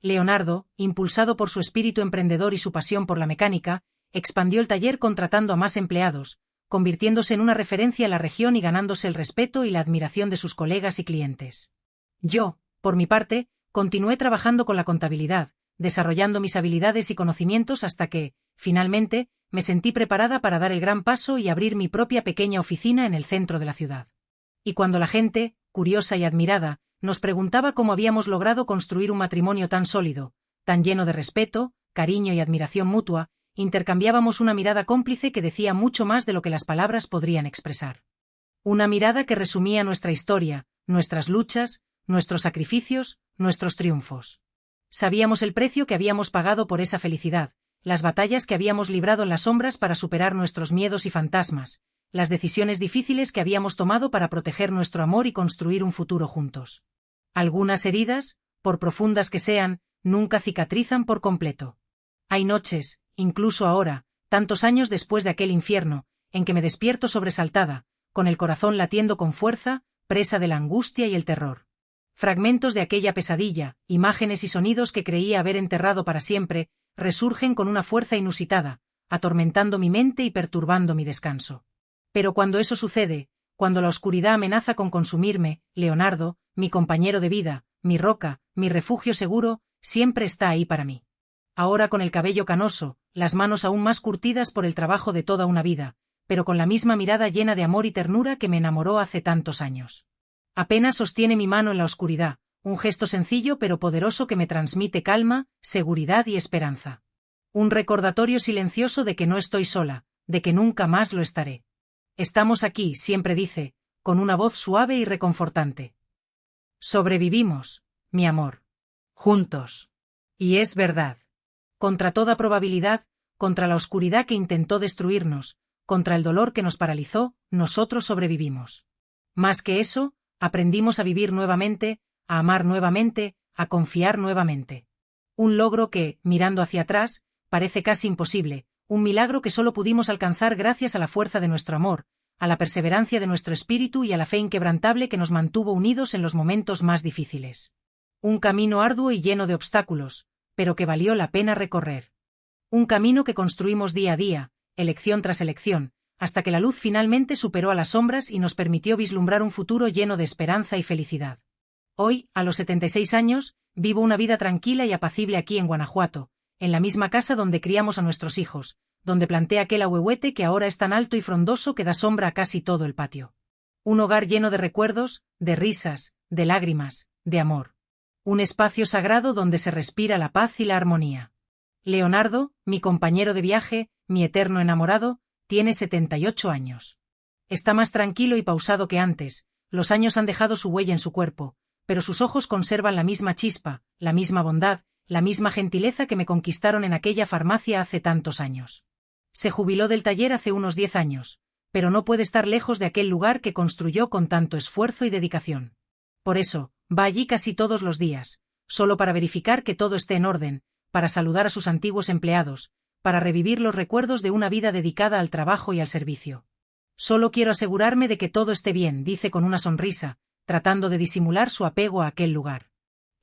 Leonardo, impulsado por su espíritu emprendedor y su pasión por la mecánica, expandió el taller contratando a más empleados, convirtiéndose en una referencia en la región y ganándose el respeto y la admiración de sus colegas y clientes. Yo, por mi parte, continué trabajando con la contabilidad, desarrollando mis habilidades y conocimientos hasta que, finalmente, me sentí preparada para dar el gran paso y abrir mi propia pequeña oficina en el centro de la ciudad. Y cuando la gente, curiosa y admirada, nos preguntaba cómo habíamos logrado construir un matrimonio tan sólido, tan lleno de respeto, cariño y admiración mutua, intercambiábamos una mirada cómplice que decía mucho más de lo que las palabras podrían expresar. Una mirada que resumía nuestra historia, nuestras luchas, nuestros sacrificios, nuestros triunfos. Sabíamos el precio que habíamos pagado por esa felicidad, las batallas que habíamos librado en las sombras para superar nuestros miedos y fantasmas, las decisiones difíciles que habíamos tomado para proteger nuestro amor y construir un futuro juntos. Algunas heridas, por profundas que sean, nunca cicatrizan por completo. Hay noches, incluso ahora, tantos años después de aquel infierno, en que me despierto sobresaltada, con el corazón latiendo con fuerza, presa de la angustia y el terror. Fragmentos de aquella pesadilla, imágenes y sonidos que creía haber enterrado para siempre, resurgen con una fuerza inusitada, atormentando mi mente y perturbando mi descanso. Pero cuando eso sucede, cuando la oscuridad amenaza con consumirme, Leonardo, mi compañero de vida, mi roca, mi refugio seguro, siempre está ahí para mí. Ahora con el cabello canoso, las manos aún más curtidas por el trabajo de toda una vida, pero con la misma mirada llena de amor y ternura que me enamoró hace tantos años. Apenas sostiene mi mano en la oscuridad, un gesto sencillo pero poderoso que me transmite calma, seguridad y esperanza. Un recordatorio silencioso de que no estoy sola, de que nunca más lo estaré. Estamos aquí, siempre dice, con una voz suave y reconfortante. Sobrevivimos, mi amor. Juntos. Y es verdad. Contra toda probabilidad, contra la oscuridad que intentó destruirnos, contra el dolor que nos paralizó, nosotros sobrevivimos. Más que eso, aprendimos a vivir nuevamente, a amar nuevamente, a confiar nuevamente. Un logro que, mirando hacia atrás, parece casi imposible, un milagro que solo pudimos alcanzar gracias a la fuerza de nuestro amor, a la perseverancia de nuestro espíritu y a la fe inquebrantable que nos mantuvo unidos en los momentos más difíciles. Un camino arduo y lleno de obstáculos, pero que valió la pena recorrer. Un camino que construimos día a día, elección tras elección, hasta que la luz finalmente superó a las sombras y nos permitió vislumbrar un futuro lleno de esperanza y felicidad. Hoy, a los 76 años, vivo una vida tranquila y apacible aquí en Guanajuato, en la misma casa donde criamos a nuestros hijos, donde planté aquel ahuehuete que ahora es tan alto y frondoso que da sombra a casi todo el patio. Un hogar lleno de recuerdos, de risas, de lágrimas, de amor. Un espacio sagrado donde se respira la paz y la armonía. Leonardo, mi compañero de viaje, mi eterno enamorado, tiene 78 años. Está más tranquilo y pausado que antes, los años han dejado su huella en su cuerpo, pero sus ojos conservan la misma chispa, la misma bondad, la misma gentileza que me conquistaron en aquella farmacia hace tantos años. Se jubiló del taller hace unos 10 años, pero no puede estar lejos de aquel lugar que construyó con tanto esfuerzo y dedicación. Por eso, va allí casi todos los días, solo para verificar que todo esté en orden, para saludar a sus antiguos empleados, para revivir los recuerdos de una vida dedicada al trabajo y al servicio. Solo quiero asegurarme de que todo esté bien, dice con una sonrisa, tratando de disimular su apego a aquel lugar.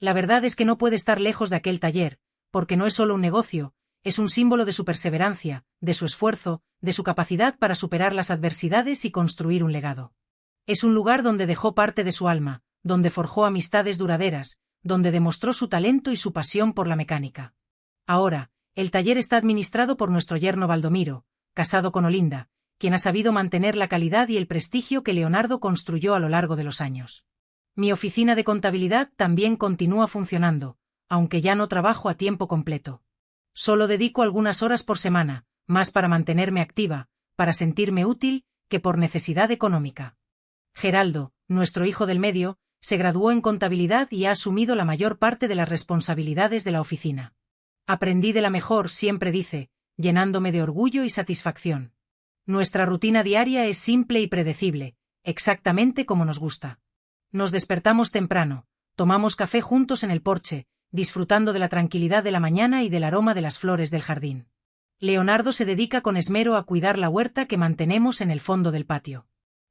La verdad es que no puede estar lejos de aquel taller, porque no es solo un negocio, es un símbolo de su perseverancia, de su esfuerzo, de su capacidad para superar las adversidades y construir un legado. Es un lugar donde dejó parte de su alma, donde forjó amistades duraderas, donde demostró su talento y su pasión por la mecánica. Ahora, el taller está administrado por nuestro yerno Baldomiro, casado con Olinda, quien ha sabido mantener la calidad y el prestigio que Leonardo construyó a lo largo de los años. Mi oficina de contabilidad también continúa funcionando, aunque ya no trabajo a tiempo completo. Solo dedico algunas horas por semana, más para mantenerme activa, para sentirme útil, que por necesidad económica. Geraldo, nuestro hijo del medio, se graduó en contabilidad y ha asumido la mayor parte de las responsabilidades de la oficina. Aprendí de la mejor, siempre dice, llenándome de orgullo y satisfacción. Nuestra rutina diaria es simple y predecible, exactamente como nos gusta. Nos despertamos temprano, tomamos café juntos en el porche, disfrutando de la tranquilidad de la mañana y del aroma de las flores del jardín. Leonardo se dedica con esmero a cuidar la huerta que mantenemos en el fondo del patio.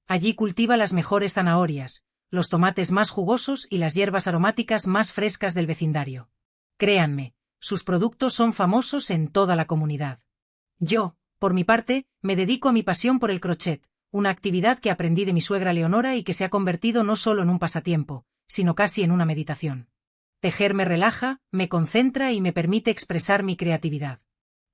Allí cultiva las mejores zanahorias, los tomates más jugosos y las hierbas aromáticas más frescas del vecindario. Créanme, sus productos son famosos en toda la comunidad. Yo, por mi parte, me dedico a mi pasión por el crochet, una actividad que aprendí de mi suegra Leonora y que se ha convertido no solo en un pasatiempo, sino casi en una meditación. Tejer me relaja, me concentra y me permite expresar mi creatividad.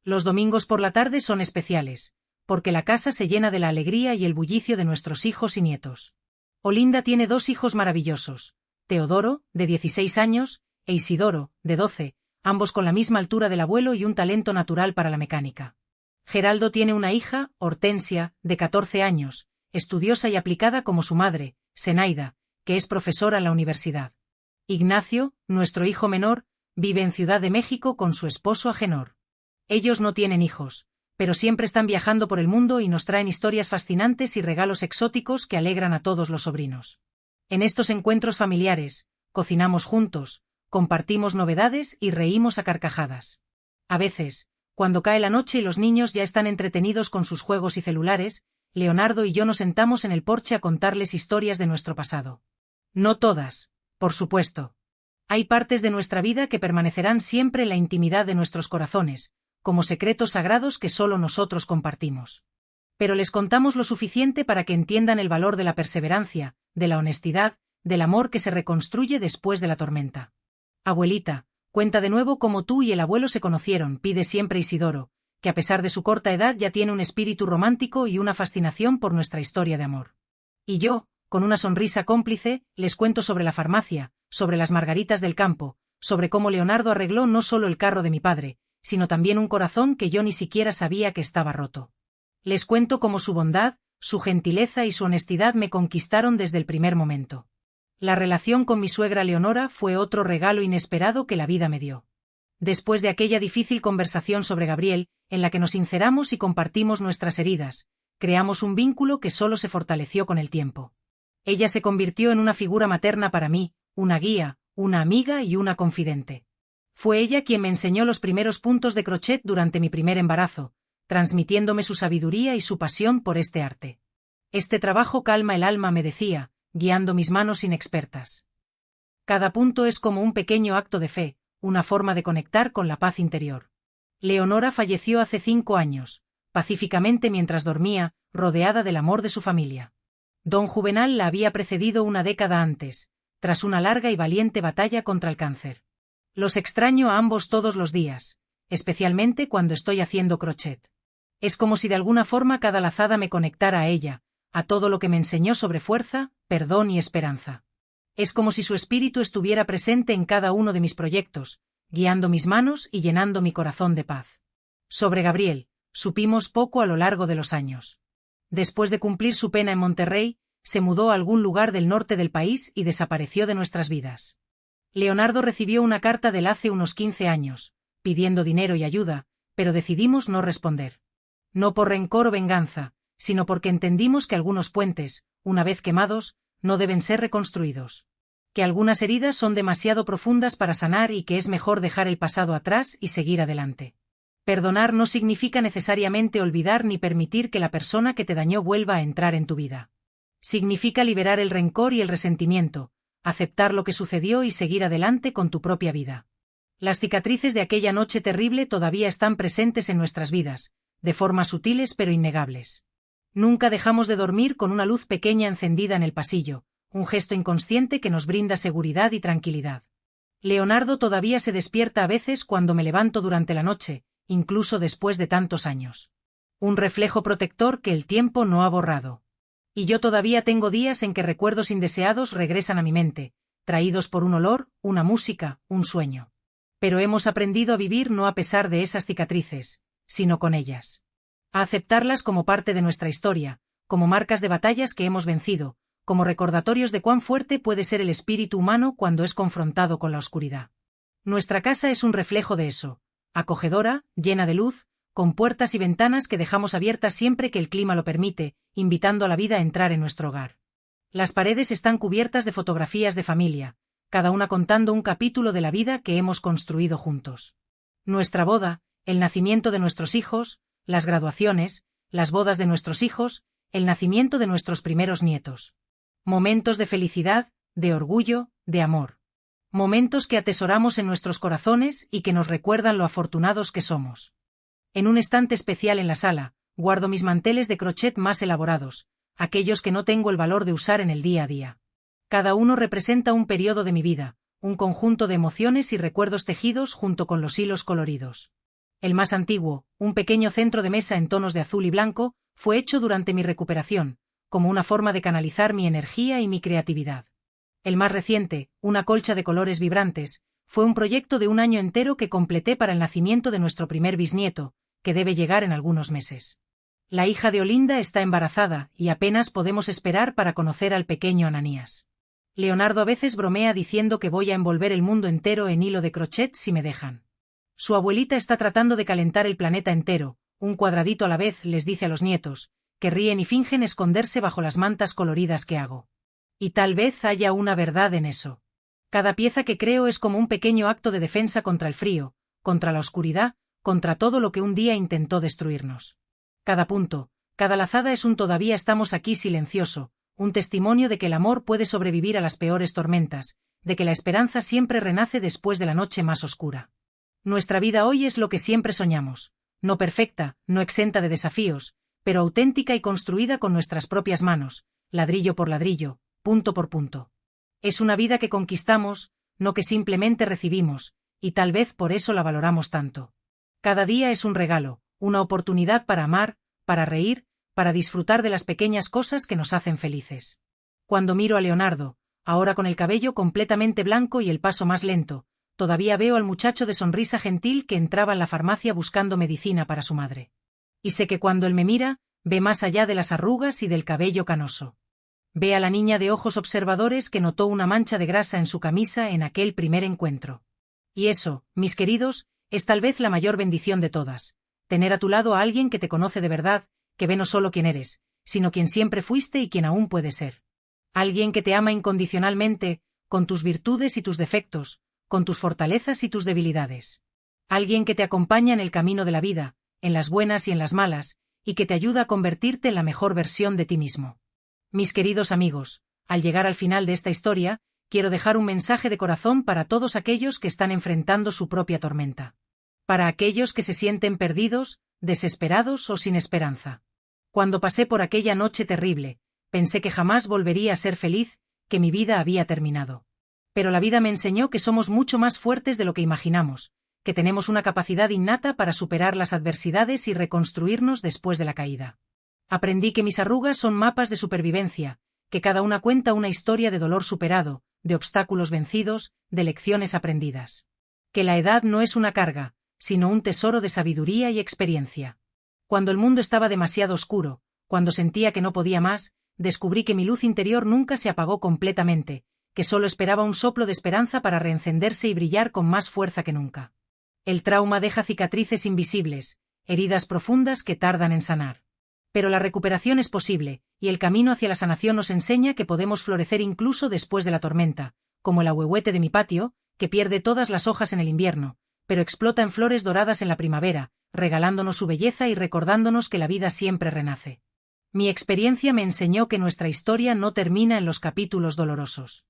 Los domingos por la tarde son especiales, porque la casa se llena de la alegría y el bullicio de nuestros hijos y nietos. Olinda tiene 2 hijos maravillosos, Teodoro, de 16 años, e Isidoro, de 12, ambos con la misma altura del abuelo y un talento natural para la mecánica. Geraldo tiene una hija, Hortensia, de 14 años, estudiosa y aplicada como su madre, Zenaida, que es profesora en la universidad. Ignacio, nuestro hijo menor, vive en Ciudad de México con su esposo Agenor. Ellos no tienen hijos, pero siempre están viajando por el mundo y nos traen historias fascinantes y regalos exóticos que alegran a todos los sobrinos. En estos encuentros familiares, cocinamos juntos, compartimos novedades y reímos a carcajadas. A veces, cuando cae la noche y los niños ya están entretenidos con sus juegos y celulares, Leonardo y yo nos sentamos en el porche a contarles historias de nuestro pasado. No todas, por supuesto. Hay partes de nuestra vida que permanecerán siempre en la intimidad de nuestros corazones, como secretos sagrados que solo nosotros compartimos. Pero les contamos lo suficiente para que entiendan el valor de la perseverancia, de la honestidad, del amor que se reconstruye después de la tormenta. Abuelita, cuenta de nuevo cómo tú y el abuelo se conocieron, pide siempre Isidoro, que a pesar de su corta edad ya tiene un espíritu romántico y una fascinación por nuestra historia de amor. Y yo, con una sonrisa cómplice, les cuento sobre la farmacia, sobre las margaritas del campo, sobre cómo Leonardo arregló no solo el carro de mi padre, sino también un corazón que yo ni siquiera sabía que estaba roto. Les cuento cómo su bondad, su gentileza y su honestidad me conquistaron desde el primer momento. La relación con mi suegra Leonora fue otro regalo inesperado que la vida me dio. Después de aquella difícil conversación sobre Gabriel, en la que nos sinceramos y compartimos nuestras heridas, creamos un vínculo que solo se fortaleció con el tiempo. Ella se convirtió en una figura materna para mí, una guía, una amiga y una confidente. Fue ella quien me enseñó los primeros puntos de crochet durante mi primer embarazo, transmitiéndome su sabiduría y su pasión por este arte. Este trabajo calma el alma, me decía, guiando mis manos inexpertas. Cada punto es como un pequeño acto de fe, una forma de conectar con la paz interior. Leonora falleció hace 5 años, pacíficamente mientras dormía, rodeada del amor de su familia. Don Juvenal la había precedido una década antes, tras una larga y valiente batalla contra el cáncer. Los extraño a ambos todos los días, especialmente cuando estoy haciendo crochet. Es como si de alguna forma cada lazada me conectara a ella, a todo lo que me enseñó sobre fuerza, perdón y esperanza. Es como si su espíritu estuviera presente en cada uno de mis proyectos, guiando mis manos y llenando mi corazón de paz. Sobre Gabriel, supimos poco a lo largo de los años. Después de cumplir su pena en Monterrey, se mudó a algún lugar del norte del país y desapareció de nuestras vidas. Leonardo recibió una carta de él hace unos 15 años, pidiendo dinero y ayuda, pero decidimos no responder. No por rencor o venganza, sino porque entendimos que algunos puentes, una vez quemados, no deben ser reconstruidos. Que algunas heridas son demasiado profundas para sanar y que es mejor dejar el pasado atrás y seguir adelante. Perdonar no significa necesariamente olvidar ni permitir que la persona que te dañó vuelva a entrar en tu vida. Significa liberar el rencor y el resentimiento, aceptar lo que sucedió y seguir adelante con tu propia vida. Las cicatrices de aquella noche terrible todavía están presentes en nuestras vidas, de formas sutiles pero innegables. Nunca dejamos de dormir con una luz pequeña encendida en el pasillo, un gesto inconsciente que nos brinda seguridad y tranquilidad. Leonardo todavía se despierta a veces cuando me levanto durante la noche, incluso después de tantos años. Un reflejo protector que el tiempo no ha borrado. Y yo todavía tengo días en que recuerdos indeseados regresan a mi mente, traídos por un olor, una música, un sueño. Pero hemos aprendido a vivir no a pesar de esas cicatrices, sino con ellas. A aceptarlas como parte de nuestra historia, como marcas de batallas que hemos vencido, como recordatorios de cuán fuerte puede ser el espíritu humano cuando es confrontado con la oscuridad. Nuestra casa es un reflejo de eso, acogedora, llena de luz, con puertas y ventanas que dejamos abiertas siempre que el clima lo permite, invitando a la vida a entrar en nuestro hogar. Las paredes están cubiertas de fotografías de familia, cada una contando un capítulo de la vida que hemos construido juntos. Nuestra boda, el nacimiento de nuestros hijos, las graduaciones, las bodas de nuestros hijos, el nacimiento de nuestros primeros nietos. Momentos de felicidad, de orgullo, de amor. Momentos que atesoramos en nuestros corazones y que nos recuerdan lo afortunados que somos. En un estante especial en la sala, guardo mis manteles de crochet más elaborados, aquellos que no tengo el valor de usar en el día a día. Cada uno representa un periodo de mi vida, un conjunto de emociones y recuerdos tejidos junto con los hilos coloridos. El más antiguo, un pequeño centro de mesa en tonos de azul y blanco, fue hecho durante mi recuperación, como una forma de canalizar mi energía y mi creatividad. El más reciente, una colcha de colores vibrantes, fue un proyecto de un año entero que completé para el nacimiento de nuestro primer bisnieto, que debe llegar en algunos meses. La hija de Olinda está embarazada y apenas podemos esperar para conocer al pequeño Ananías. Leonardo a veces bromea diciendo que voy a envolver el mundo entero en hilo de crochet si me dejan. Su abuelita está tratando de calentar el planeta entero, un cuadradito a la vez, les dice a los nietos, que ríen y fingen esconderse bajo las mantas coloridas que hago. Y tal vez haya una verdad en eso. Cada pieza que creo es como un pequeño acto de defensa contra el frío, contra la oscuridad, contra todo lo que un día intentó destruirnos. Cada punto, cada lazada es un todavía estamos aquí silencioso, un testimonio de que el amor puede sobrevivir a las peores tormentas, de que la esperanza siempre renace después de la noche más oscura. Nuestra vida hoy es lo que siempre soñamos, no perfecta, no exenta de desafíos, pero auténtica y construida con nuestras propias manos, ladrillo por ladrillo, punto por punto. Es una vida que conquistamos, no que simplemente recibimos, y tal vez por eso la valoramos tanto. Cada día es un regalo, una oportunidad para amar, para reír, para disfrutar de las pequeñas cosas que nos hacen felices. Cuando miro a Leonardo, ahora con el cabello completamente blanco y el paso más lento, todavía veo al muchacho de sonrisa gentil que entraba en la farmacia buscando medicina para su madre. Y sé que cuando él me mira, ve más allá de las arrugas y del cabello canoso. Ve a la niña de ojos observadores que notó una mancha de grasa en su camisa en aquel primer encuentro. Y eso, mis queridos, es tal vez la mayor bendición de todas. Tener a tu lado a alguien que te conoce de verdad, que ve no solo quién eres, sino quien siempre fuiste y quien aún puedes ser. Alguien que te ama incondicionalmente, con tus virtudes y tus defectos, con tus fortalezas y tus debilidades. Alguien que te acompaña en el camino de la vida, en las buenas y en las malas, y que te ayuda a convertirte en la mejor versión de ti mismo. Mis queridos amigos, al llegar al final de esta historia, quiero dejar un mensaje de corazón para todos aquellos que están enfrentando su propia tormenta. Para aquellos que se sienten perdidos, desesperados o sin esperanza. Cuando pasé por aquella noche terrible, pensé que jamás volvería a ser feliz, que mi vida había terminado. Pero la vida me enseñó que somos mucho más fuertes de lo que imaginamos, que tenemos una capacidad innata para superar las adversidades y reconstruirnos después de la caída. Aprendí que mis arrugas son mapas de supervivencia, que cada una cuenta una historia de dolor superado, de obstáculos vencidos, de lecciones aprendidas. Que la edad no es una carga, sino un tesoro de sabiduría y experiencia. Cuando el mundo estaba demasiado oscuro, cuando sentía que no podía más, descubrí que mi luz interior nunca se apagó completamente, que solo esperaba un soplo de esperanza para reencenderse y brillar con más fuerza que nunca. El trauma deja cicatrices invisibles, heridas profundas que tardan en sanar. Pero la recuperación es posible, y el camino hacia la sanación nos enseña que podemos florecer incluso después de la tormenta, como el ahuehuete de mi patio, que pierde todas las hojas en el invierno, pero explota en flores doradas en la primavera, regalándonos su belleza y recordándonos que la vida siempre renace. Mi experiencia me enseñó que nuestra historia no termina en los capítulos dolorosos.